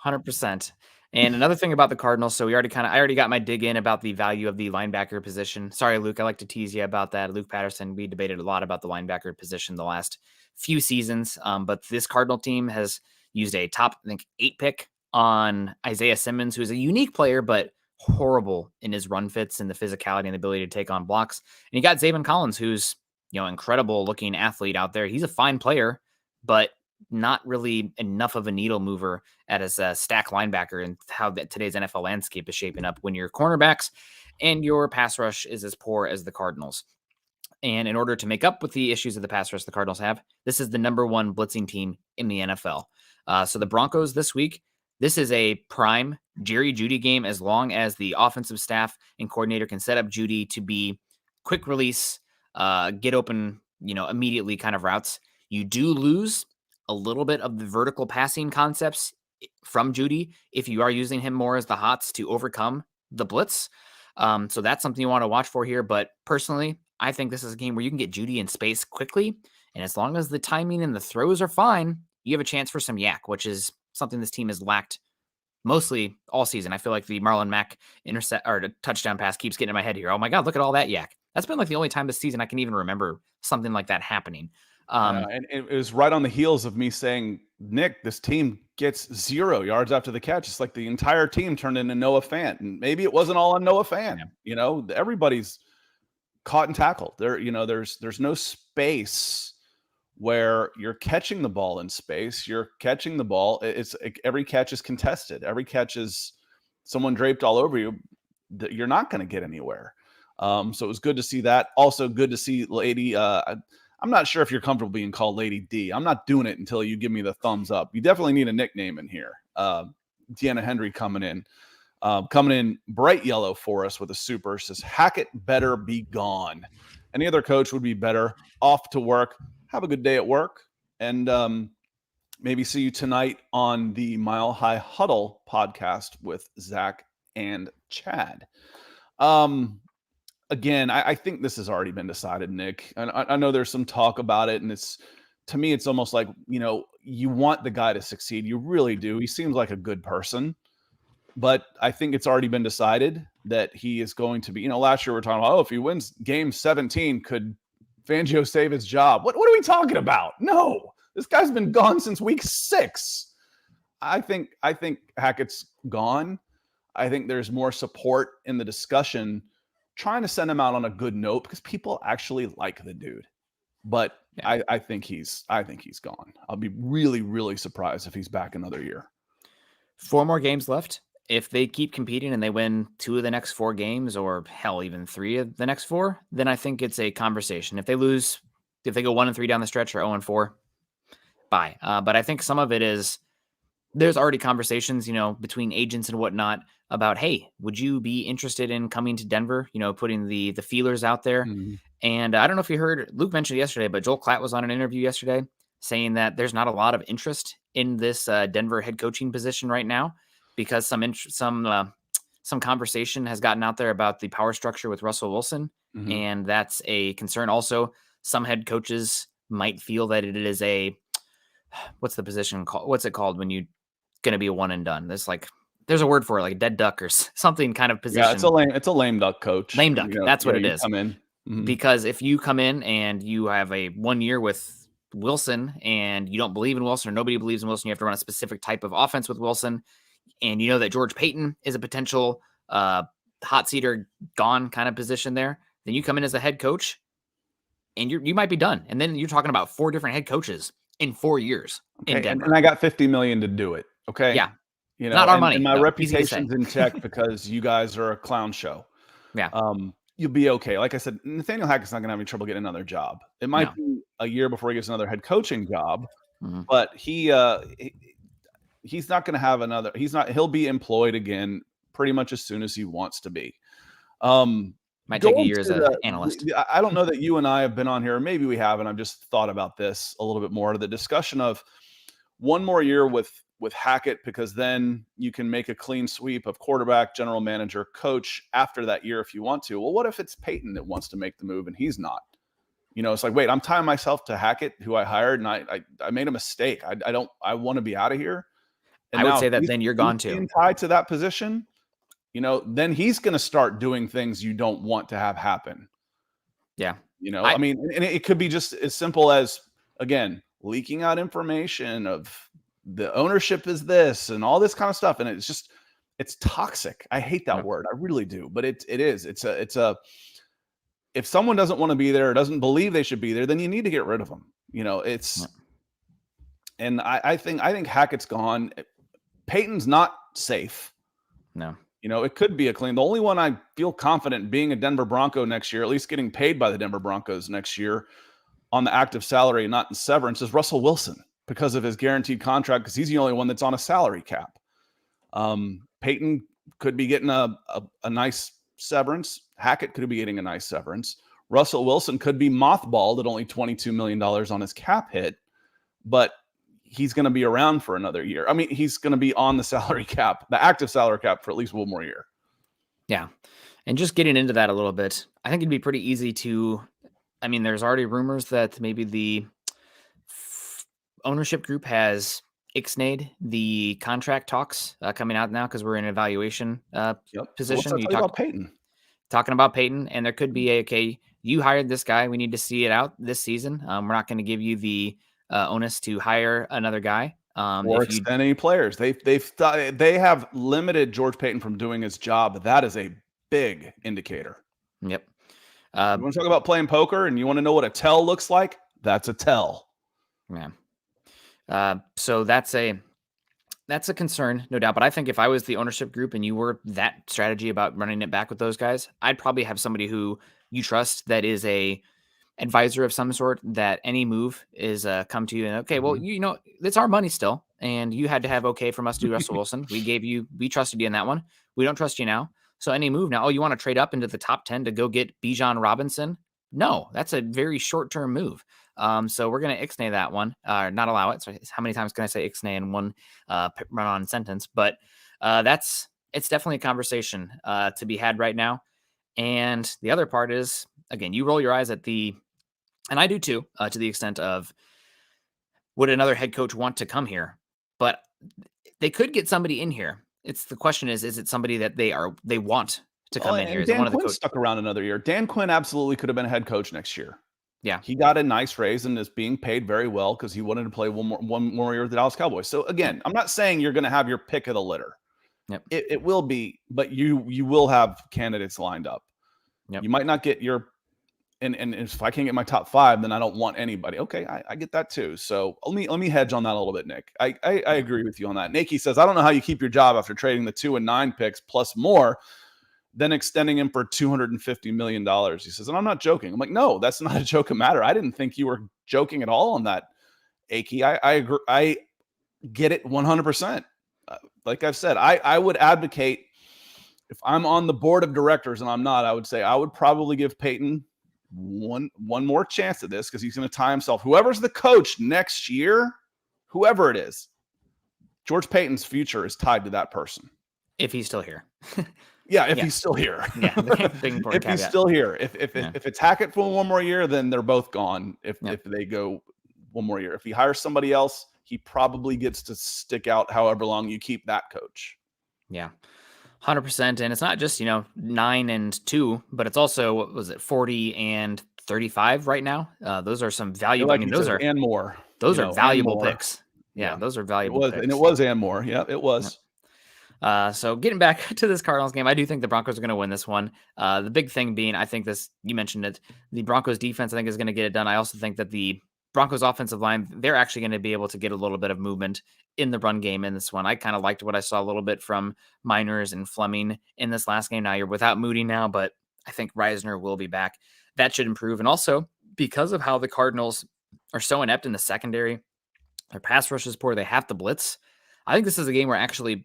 100%. And another thing about the Cardinals, so I already got my dig in about the value of the linebacker position. Sorry, Luke, I like to tease you about that. Luke Patterson, we debated a lot about the linebacker position the last few seasons, but this Cardinal team has used a top, I think, 8 pick on Isaiah Simmons, who's a unique player, but horrible in his run fits and the physicality and the ability to take on blocks. And you got Zaven Collins, who's, incredible looking athlete out there. He's a fine player, but not really enough of a needle mover as a stack linebacker and how today's NFL landscape is shaping up when your cornerbacks and your pass rush is as poor as the Cardinals. And in order to make up with the issues of the pass rush the Cardinals have, this is the number 1 blitzing team in the NFL. So the Broncos this week, this is a prime Jerry Jeudy game as long as the offensive staff and coordinator can set up Jeudy to be quick release, get open, immediately kind of routes. You do lose a little bit of the vertical passing concepts from Jeudy if you are using him more as the hots to overcome the blitz. So that's something you want to watch for here. But personally, I think this is a game where you can get Jeudy in space quickly. And as long as the timing and the throws are fine, you have a chance for some yak, which is something this team has lacked mostly all season. I feel like the Marlon Mack touchdown pass keeps getting in my head here. Oh my God, look at all that yak. That's been like the only time this season I can even remember something like that happening. And it was right on the heels of me saying, Nick, this team gets 0 yards after the catch. It's like the entire team turned into Noah Fant. And maybe it wasn't all on Noah Fant. Yeah. Everybody's caught and tackled. There's no space where you're catching the ball in space. You're catching the ball. Every catch is contested. Every catch is someone draped all over you. You're not going to get anywhere. So it was good to see that. Also good to see Lady. I'm not sure if you're comfortable being called Lady D. I'm not doing it until you give me the thumbs up. You definitely need a nickname in here. Deanna Henry coming in bright yellow for us with a super. Says Hackett better be gone. Any other coach would be better. Off to work. Have a good day at work. And maybe see you tonight on the Mile High Huddle podcast with Zach and Chad. Again, I think this has already been decided, Nick. And I know there's some talk about it, and to me, it's almost like, you want the guy to succeed. You really do. He seems like a good person. But I think it's already been decided that he is going to be, last year we were talking about, if he wins game 17, could Fangio save his job? What are we talking about? No, this guy's been gone since week 6. I think Hackett's gone. I think there's more support in the discussion trying to send him out on a good note because people actually like the dude. But yeah. I think he's gone. I'll be really, really surprised if he's back another year. 4 more games left. If they keep competing and they win 2 of the next 4 games, or hell, even 3 of the next 4, then I think it's a conversation. If they lose, if they go 1-3 down the stretch or 0-4, bye. But I think some of it is there's already conversations, between agents and whatnot about, hey, would you be interested in coming to Denver? Putting the feelers out there. Mm-hmm. And I don't know if you heard, Luke mentioned yesterday, but Joel Klatt was on an interview yesterday saying that there's not a lot of interest in this Denver head coaching position right now, because some conversation has gotten out there about the power structure with Russell Wilson. Mm-hmm. And that's a concern. Also, some head coaches might feel that it is what's the position called? What's it called when you going to be a one and done? There's a word for it, like a dead duck or something kind of position. Yeah, it's a lame duck coach. Lame duck. That's what it is. Come in. Mm-hmm. Because if you come in and you have a 1 year with Wilson and you don't believe in Wilson, or nobody believes in Wilson, you have to run a specific type of offense with Wilson. And you know that George Payton is a potential hot seat or gone kind of position there. Then you come in as a head coach and you might be done. And then you're talking about 4 different head coaches in 4 years. Okay, in Denver. And I got $50 million to do it. Okay. Yeah. Not our money. And my reputation's in check because you guys are a clown show. Yeah. You'll be okay. Like I said, Nathaniel Hackett's not going to have any trouble getting another job. It might be a year before he gets another head coaching job, but he's not going to have another. He'll be employed again pretty much as soon as he wants to be. Might take a year as an analyst. I don't know that you and I have been on here, or maybe we have, and I've just thought about this a little bit more. The discussion of one more year with Hackett, because then you can make a clean sweep of quarterback, general manager, coach after that year if you want to. Well, what if it's Payton that wants to make the move and he's not? It's like, wait, I'm tying myself to Hackett, who I hired, and I made a mistake. I want to be out of here. And I would say that then you're gone too. Tied to that position, then he's going to start doing things you don't want to have happen. Yeah. I mean, and it could be just as simple as, again, leaking out information of the ownership is this and all this kind of stuff. And it's toxic. I hate that word. I really do. But it is. If someone doesn't want to be there or doesn't believe they should be there, then you need to get rid of them. And I think Hackett's gone. Payton's not safe. No. It could be a clean. The only one I feel confident being a Denver Bronco next year, at least getting paid by the Denver Broncos next year on the active salary, not in severance, is Russell Wilson, because of his guaranteed contract, because he's the only one that's on a salary cap. Payton could be getting a nice severance. Hackett could be getting a nice severance. Russell Wilson could be mothballed at only $22 million on his cap hit, but he's going to be around for another year. I mean, he's going to be on the salary cap, the active salary cap, for at least one more year. Yeah. And just getting into that a little bit, I think it'd be pretty easy there's already rumors that maybe the ownership group has ixnayed the contract talks coming out now, because we're in an evaluation position. You talk about Payton. Talking about Payton, and there could be okay, you hired this guy. We need to see it out this season. We're not going to give you the onus to hire another guy or extend any players. They have limited George Payton from doing his job. That is a big indicator. Yep. You want to talk about playing poker and you want to know what a tell looks like? That's a tell. Yeah. So that's That's a concern, no doubt. But I think if I was the ownership group and you were that strategy about running it back with those guys, I'd probably have somebody who you trust that is a advisor of some sort, that any move is come to you and, okay, well, Mhm. it's our money still, and you had to have okay from us to do Russell Wilson. We trusted you in that one. We don't trust you now. So any move now, oh, you want to trade up into the top 10 to go get Bijan Robinson? No, that's a very short-term move. So we're going to ixnay that one, not allow it. So how many times can I say ixnay in one run-on sentence? But it's definitely a conversation to be had right now. And the other part is, again, you roll your eyes at and I do too, to the extent of, would another head coach want to come here? But they could get somebody in here. The question is it somebody that they want to Well, come in here? and Is it Dan one of the Quinn coach? stuck around another year. Dan Quinn absolutely could have been a head coach next year. Yeah. He got a nice raise and is being paid very well because he wanted to play one more year with the Dallas Cowboys. So Yep. again, I'm not saying you're going to have your pick of the litter. Yep. It will be, but you will have candidates lined up. Yep. You might not get your and if I can't get my top 5, then I don't want anybody. Okay, I get that too. So let me hedge on that a little bit, Nick. I agree with you on that. Nikki says, I don't know how you keep your job after trading the 2 and 9 picks plus more, then extending him for $250 million. He says, and I'm not joking. I'm like, no, that's not a joking matter. I didn't think you were joking at all on that, Aki. I agree. I get it 100%. Like I've said, I would advocate, if I'm on the board of directors and I'm not, I would say I would probably give Payton one more chance at this because he's going to tie himself. Whoever's the coach next year, whoever it is, George Payton's future is tied to that person. If he's still here. Yeah, if he's still here. Yeah, big important if he's caveat. still here. If it's Hackett for one more year, then they're both gone. If they go one more year. If he hires somebody else, he probably gets to stick out however long you keep that coach. Yeah. 100%. And it's not just, 9 and 2, but it's also, what was it, 40 and 35 right now? Those are some valuable, Like those are and more. Those are valuable picks. Yeah, those are valuable picks. And it was and more. Yeah, it was. So getting back to this Cardinals game, I do think the Broncos are going to win this one. The big thing being, I think you mentioned it, the Broncos defense, I think, is going to get it done. I also think that the Broncos offensive line, they're actually going to be able to get a little bit of movement in the run game in this one. I kind of liked what I saw a little bit from Miners and Fleming in this last game. Now you're without Muti now, but I think Reisner will be back. That should improve. And also, because of how the Cardinals are so inept in the secondary, their pass rush is poor, they have to blitz. I think this is a game where actually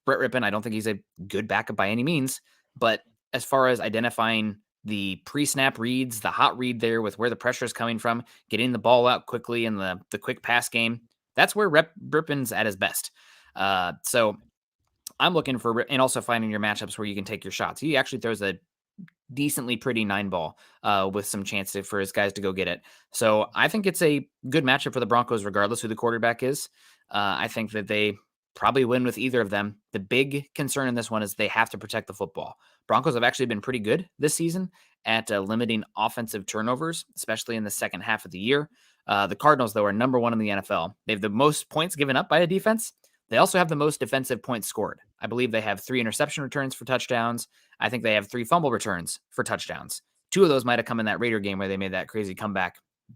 Brett Rippon, I don't think he's a good backup by any means, but as far as identifying the pre-snap reads, the hot read there with where the pressure is coming from, getting the ball out quickly in the quick pass game, that's where Rippon's at his best. So I'm looking for, and also finding your matchups where you can take your shots. He actually throws a decently pretty 9 ball with some chance for his guys to go get it. So I think it's a good matchup for the Broncos, regardless who the quarterback is. I think that they probably win with either of them. The big concern in this one is they have to protect the football. Broncos have actually been pretty good this season at limiting offensive turnovers, especially in the second half of the year. The Cardinals, though, are number 1 in the NFL. They have the most points given up by a defense. They also have the most defensive points scored. I believe they have 3 interception returns for touchdowns. I think they have 3 fumble returns for touchdowns. 2 of those might have come in that Raider game where they made that crazy comeback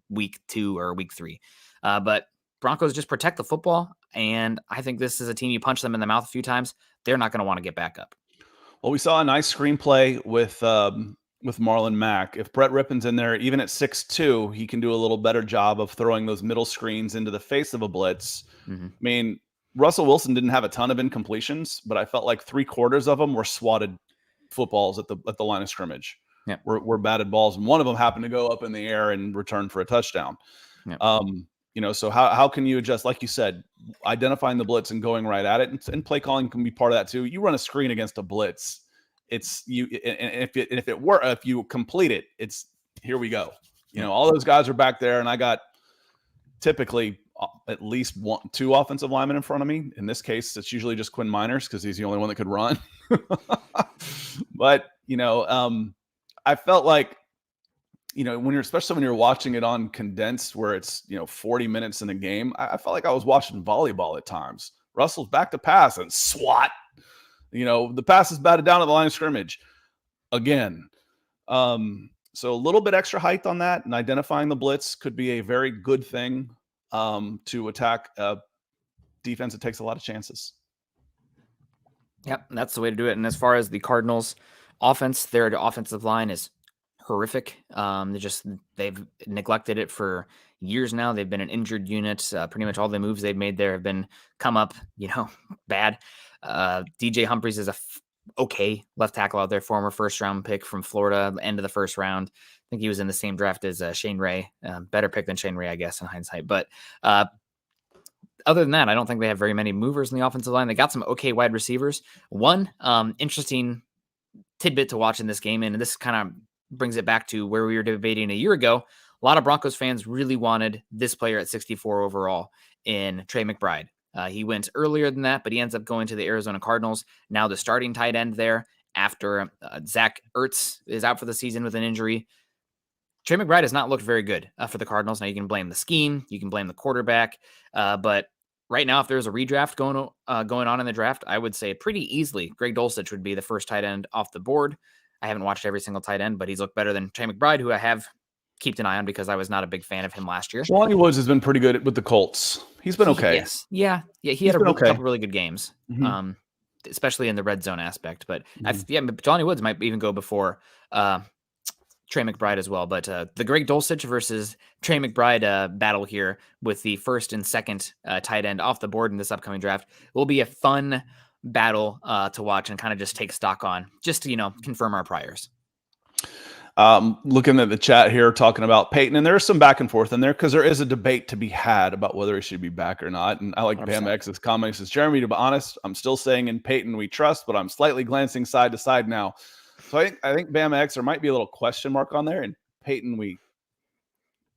week 2 or week 3. But Broncos just protect the football, and I think this is a team, you punch them in the mouth a few times, they're not going to want to get back up. Well, we saw a nice screenplay with Marlon Mack. If Brett Rippon's in there, even at 6'2", he can do a little better job of throwing those middle screens into the face of a blitz. Mm-hmm. I mean, Russell Wilson didn't have a ton of incompletions, but I felt like 3/4 of them were swatted footballs at the line of scrimmage. Yeah. Were batted balls, and one of them happened to go up in the air and return for a touchdown. Yeah. So how can you adjust, like you said, identifying the blitz and going right at it, and play calling can be part of that too. You run a screen against a blitz, it's you, and if you complete it, it's here we go. All those guys are back there, and I got typically at least 2 offensive linemen in front of me. In this case, it's usually just Quinn Miners because he's the only one that could run. But I felt like, especially when you're watching it on condensed, where it's 40 minutes in the game, I felt like I was watching volleyball at times. Russell's back to pass and swat. The pass is batted down at the line of scrimmage again. So a little bit extra height on that, and identifying the blitz could be a very good thing to attack defense that takes a lot of chances. Yep, that's the way to do it. And as far as the Cardinals offense, their offensive line is horrific. They've neglected it for years now. They've been an injured unit. Pretty much all the moves they've made there have been come up, bad. DJ Humphries is okay left tackle out there, former first round pick from Florida, end of the first round. I think he was in the same draft as Shane Ray. Better pick than Shane Ray, I guess, in hindsight. But other than that, I don't think they have very many movers in the offensive line. They got some okay wide receivers. One interesting tidbit to watch in this game, and this kind of brings it back to where we were debating a year ago. A lot of Broncos fans really wanted this player at 64 overall in Trey McBride. He went earlier than that, but he ends up going to the Arizona Cardinals. Now the starting tight end there after Zach Ertz is out for the season with an injury. Trey McBride has not looked very good for the Cardinals. Now you can blame the scheme, you can blame the quarterback, but right now, if there's a redraft going on in the draft, I would say pretty easily Greg Dulcich would be the first tight end off the board. I haven't watched every single tight end, but he's looked better than Trey McBride, who I have kept an eye on because I was not a big fan of him last year. Jelani Woods has been pretty good with the Colts. He's been okay. Yes. Yeah. He had a couple really good games, especially in the red zone aspect. But Jelani Woods might even go before Trey McBride as well. But the Greg Dulcich versus Trey McBride battle here with the first and second tight end off the board in this upcoming draft will be a fun battle to watch and kind of just take stock on, just to, confirm our priors. Looking at the chat here, talking about Payton, and there's some back and forth in there because there is a debate to be had about whether he should be back or not. And I like 100%. Bam X's comments. Says, Jeremy, to be honest, I'm still saying in Payton we trust, but I'm slightly glancing side to side now. So I think Bam X, there might be a little question mark on there. And Payton we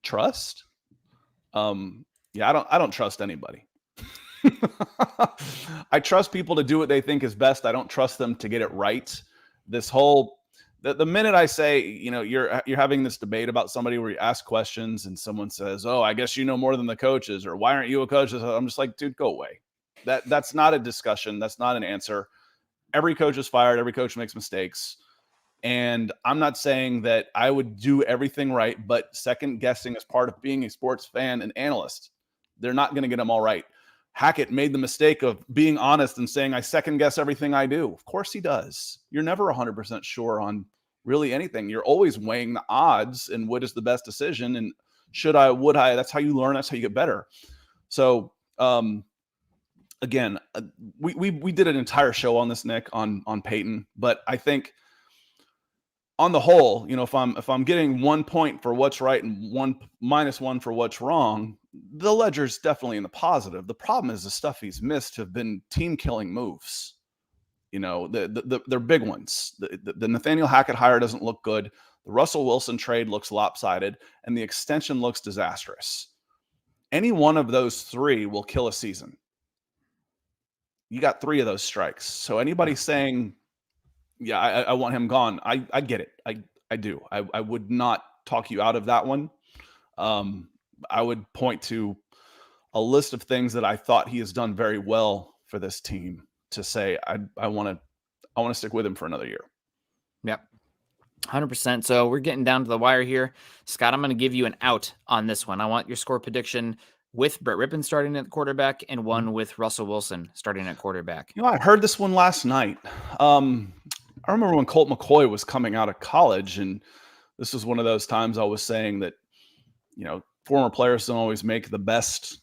trust. I don't trust anybody. I trust people to do what they think is best. I don't trust them to get it right. This whole the minute I say, you're having this debate about somebody where you ask questions and someone says, "Oh, I guess you know more than the coaches," or "Why aren't you a coach?" I'm just like, dude, go away. That's not a discussion. That's not an answer. Every coach is fired. Every coach makes mistakes. And I'm not saying that I would do everything right, but second guessing is part of being a sports fan and analyst. They're not going to get them all right. Hackett made the mistake of being honest and saying, I second guess everything I do. Of course he does. You're never 100% sure on really anything. You're always weighing the odds and what is the best decision. And should I, would I, that's how you learn. That's how you get better. So, again, we did an entire show on this, Nick, on Payton, but I think on the whole, if I'm getting 1 point for what's right and -1 for what's wrong, the ledger's definitely in the positive. The problem is the stuff he's missed have been team-killing moves. They're big ones. The Nathaniel Hackett hire doesn't look good. The Russell Wilson trade looks lopsided, and the extension looks disastrous. Any one of those three will kill a season. You got 3 of those strikes. So anybody saying, yeah, I want him gone, I get it. I do. I would not talk you out of that one. I would point to a list of things that I thought he has done very well for this team to say I want to stick with him for another year. Yep. 100%. So we're getting down to the wire here. Scott, I'm going to give you an out on this one. I want your score prediction with Brett Rippon starting at quarterback and one with Russell Wilson starting at quarterback. I heard this one last night. I remember when Colt McCoy was coming out of college, and this was one of those times I was saying that, former players don't always make the best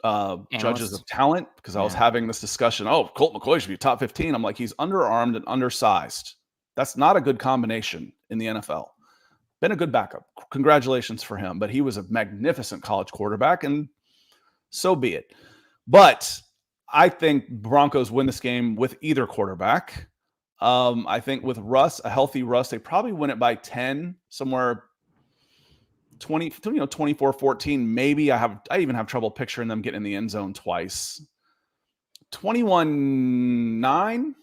judges of talent, because I was having this discussion. Oh, Colt McCoy should be top 15. I'm like, he's underarmed and undersized. That's not a good combination in the NFL. Been a good backup. Congratulations for him. But he was a magnificent college quarterback, and so be it. But I think Broncos win this game with either quarterback. I think with Russ, a healthy Russ, they probably win it by 10, somewhere 24-14. Maybe I even have trouble picturing them getting in the end zone twice. 21-9,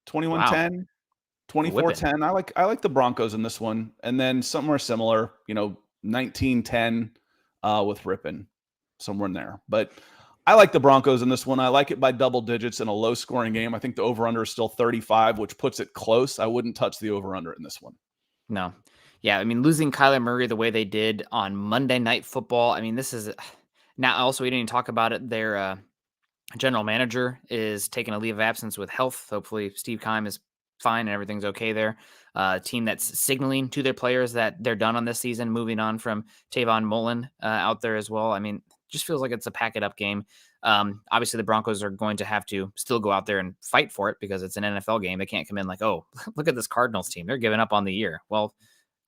21-10, 24-10. I like the Broncos in this one. And then somewhere similar, 19-10 with Rippon, somewhere in there. But I like the Broncos in this one. I like it by double digits in a low-scoring game. I think the over-under is still 35, which puts it close. I wouldn't touch the over-under in this one. No. Yeah, I mean, losing Kyler Murray the way they did on Monday Night Football, I mean, this is – now, also, we didn't even talk about it. Their General manager is taking a leave of absence with health. Hopefully, Steve Keim is fine and everything's okay there. Team that's signaling to their players that they're done on this season, moving on from Tavon Mullen out there as well. I mean, just feels like it's a pack it up game. Obviously, the Broncos are going to have to still go out there and fight for it because it's an NFL game. They can't come in like, oh, look at this Cardinals team. They're giving up on the year. Well,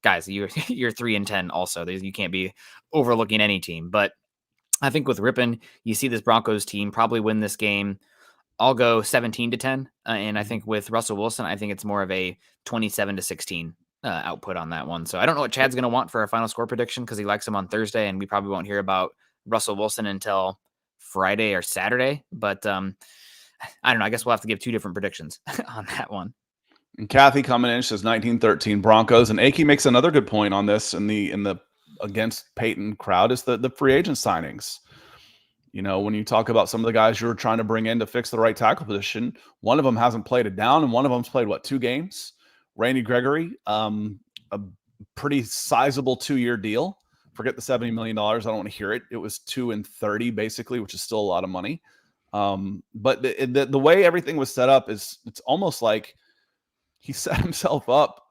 guys, you're 3-10 also. You can't be overlooking any team. But I think with Rippon, you see this Broncos team probably win this game. I'll go 17-10. And I think with Russell Wilson, I think it's more of a 27-16 output on that one. So I don't know what Chad's going to want for our final score prediction because he likes him on Thursday, and we probably won't hear about Russell Wilson until Friday or Saturday. But I don't know. I guess we'll have to give two different predictions on that one. And Kathy coming in, she says 19-13 Broncos. And Aki makes another good point on this in the against Payton crowd is the free agent signings. You know, when you talk about some of the guys you're trying to bring in to fix the right tackle position, one of them hasn't played it down, and one of them's played, 2 games? Randy Gregory, a pretty sizable 2-year deal. Forget the $70 million. I don't want to hear it. It was 2 and 30 basically, which is still a lot of money. But the way everything was set up is it's almost like he set himself up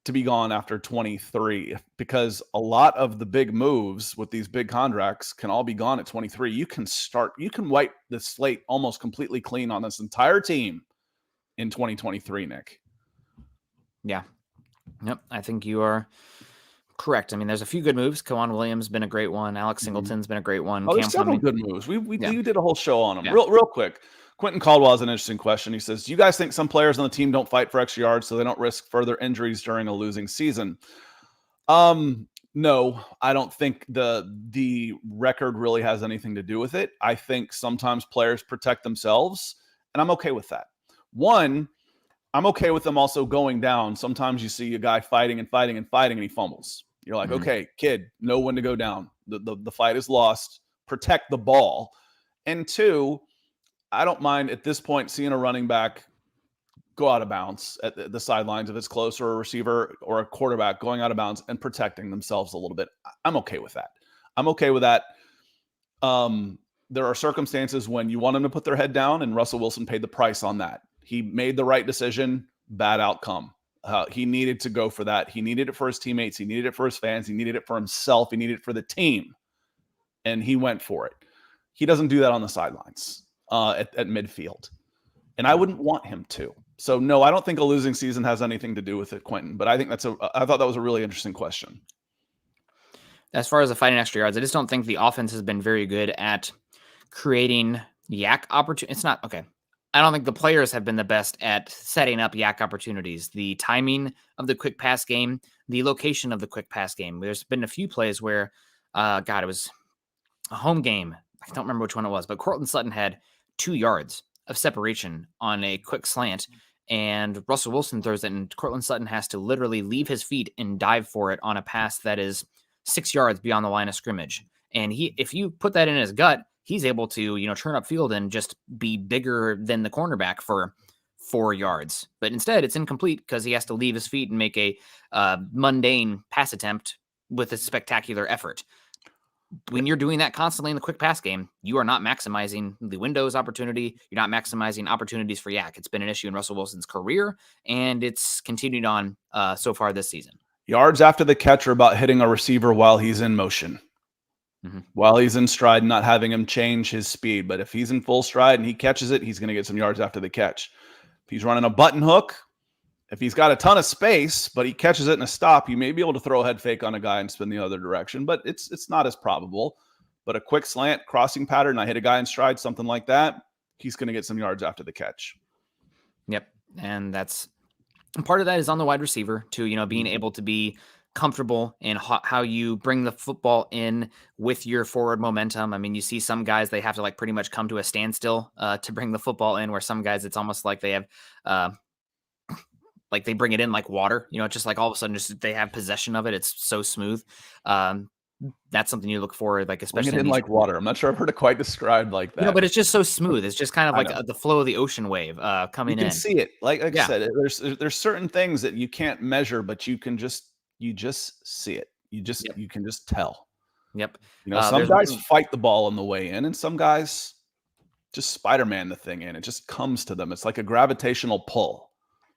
to be gone after 23 because a lot of the big moves with these big contracts can all be gone at 23. You can wipe the slate almost completely clean on this entire team in 2023, Nick. Yeah. Yep. I think you are correct. I mean, there's a few good moves. Kwan Williams been a great one. Alex Singleton's been a great one. Oh, there's several good moves. We did a whole show on them. Yeah. Real quick. Quentin Caldwell has an interesting question. He says, do you guys think some players on the team don't fight for extra yards so they don't risk further injuries during a losing season? No, I don't think the record really has anything to do with it. I think sometimes players protect themselves, and I'm okay with that. One, I'm okay with them also going down. Sometimes you see a guy fighting and fighting and fighting, and he fumbles. You're like, okay, kid, know when to go down. The fight is lost. Protect the ball. And two, I don't mind at this point seeing a running back go out of bounds at the sidelines if it's close, or a receiver or a quarterback going out of bounds and protecting themselves a little bit. I'm okay with that. There are circumstances when you want them to put their head down, and Russell Wilson paid the price on that. He made the right decision, bad outcome. He needed to go for that. He needed it for his teammates. He needed it for his fans. He needed it for himself. He needed it for the team. And he went for it. He doesn't do that on the sidelines at midfield. And I wouldn't want him to. So, no, I don't think a losing season has anything to do with it, Quentin. But I think I thought that was a really interesting question. As far as the fighting extra yards, I just don't think the offense has been very good at creating yak opportunities. It's not, okay. I don't think the players have been the best at setting up yak opportunities. The timing of the quick pass game, the location of the quick pass game. There's been a few plays where, it was a home game. I don't remember which one it was, but Courtland Sutton had 2 yards of separation on a quick slant, and Russell Wilson throws it, and Courtland Sutton has to literally leave his feet and dive for it on a pass that is 6 yards beyond the line of scrimmage. And if you put that in his gut, he's able to, turn upfield and just be bigger than the cornerback for 4 yards. But instead, it's incomplete because he has to leave his feet and make a mundane pass attempt with a spectacular effort. When you're doing that constantly in the quick pass game, you are not maximizing the windows opportunity. You're not maximizing opportunities for yak. It's been an issue in Russell Wilson's career, and it's continued on so far this season. Yards after the catch are about hitting a receiver while he's in motion. While he's in stride, not having him change his speed. But if he's in full stride and he catches it, he's going to get some yards after the catch. If he's running a button hook, if he's got a ton of space, but he catches it in a stop, you may be able to throw a head fake on a guy and spin the other direction, but it's not as probable. But a quick slant, crossing pattern, I hit a guy in stride, something like that, he's going to get some yards after the catch. Yep. And part of that is on the wide receiver too, being able to be comfortable in how you bring the football in with your forward momentum. I mean, you see some guys, they have to pretty much come to a standstill to bring the football in, where some guys, it's almost like they have they bring it in like water, just like all of a sudden just they have possession of it. It's so smooth. That's something you look for, especially bring it in like water. I'm not sure I've heard it quite described like that. But it's just so smooth. It's just kind of like the flow of the ocean wave coming in. You can see it. Like I said, there's certain things that you can't measure, but you just see it. You can just tell. Yep. Some guys fight the ball on the way in, and some guys just Spider-Man the thing in. It just comes to them. It's like a gravitational pull.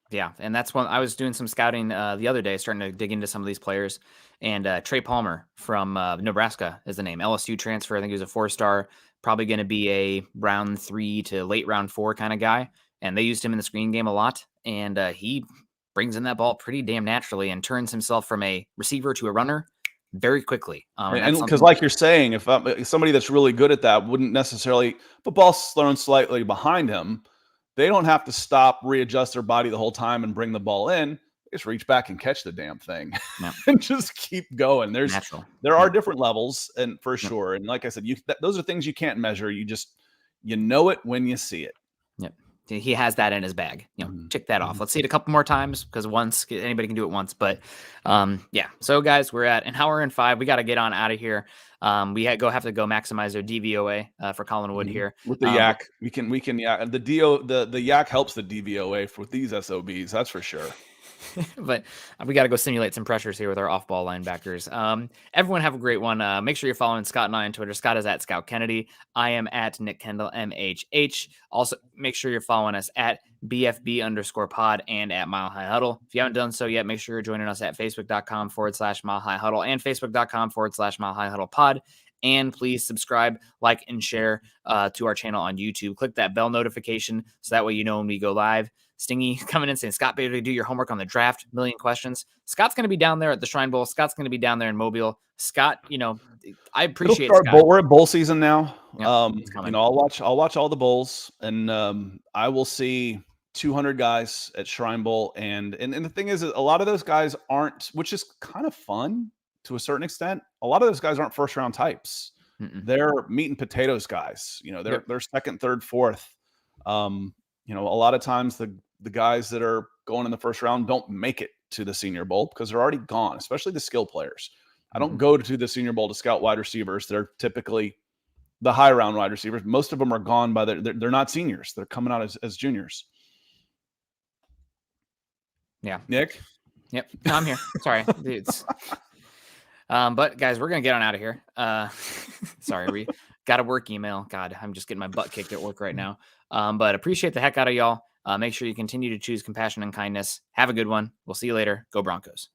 Yeah, and that's when I was doing some scouting the other day, starting to dig into some of these players. And Trey Palmer from Nebraska is the name. LSU transfer. I think he was a 4-star, probably going to be a round 3 to late round 4 kind of guy. And they used him in the screen game a lot. And he brings in that ball pretty damn naturally and turns himself from a receiver to a runner very quickly. And because, like you're saying, if somebody that's really good at that wouldn't necessarily, if the ball's thrown slightly behind him, they don't have to stop, readjust their body the whole time and bring the ball in. They just reach back and catch the damn thing and just keep going. There are different levels, and for sure. And like I said, those are things you can't measure. You know it when you see it. Yep. He has that in his bag. Check that off. Let's see it a couple more times because anybody can do it once. But yeah. So guys, we're at an hour and 5. We got to get on out of here. We have to go maximize their DVOA for Collinwood here with the yak. We can yeah. The yak helps the DVOA for these SOBs. That's for sure. But we got to go simulate some pressures here with our off-ball linebackers. Everyone have a great one. Make sure you're following Scott and I on Twitter. Scott is at Scout Kennedy. I am at Nick Kendell MHH. Also, make sure you're following us at BFB_pod and at Mile High Huddle. If you haven't done so yet, make sure you're joining us at Facebook.com/Mile High Huddle and Facebook.com/Mile High Huddle pod. And please subscribe, like, and share to our channel on YouTube. Click that bell notification so that way you know when we go live. Stingy coming in saying, Scott, better do your homework on the draft. Million questions. Scott's going to be down there at the Shrine Bowl. Scott's going to be down there in Mobile. Scott, I appreciate Scott. We're at bowl season now. Yep, I'll watch all the bowls, and I will see 200 guys at Shrine Bowl. And the thing is, a lot of those guys aren't, which is kind of fun to a certain extent. A lot of those guys aren't first round types. They're meat and potatoes guys. They're second, third, fourth. A lot of times the guys that are going in the first round don't make it to the Senior Bowl because they're already gone, especially the skill players. I don't go to the Senior Bowl to scout wide receivers. They're typically the high round wide receivers. Most of them are gone they're not seniors. They're coming out as juniors. Yeah. Nick? Yep. No, I'm here. Sorry. Dudes. But guys, we're going to get on out of here. Sorry. We got a work email. God, I'm just getting my butt kicked at work right now. But appreciate the heck out of y'all. Make sure you continue to choose compassion and kindness. Have a good one. We'll see you later. Go Broncos.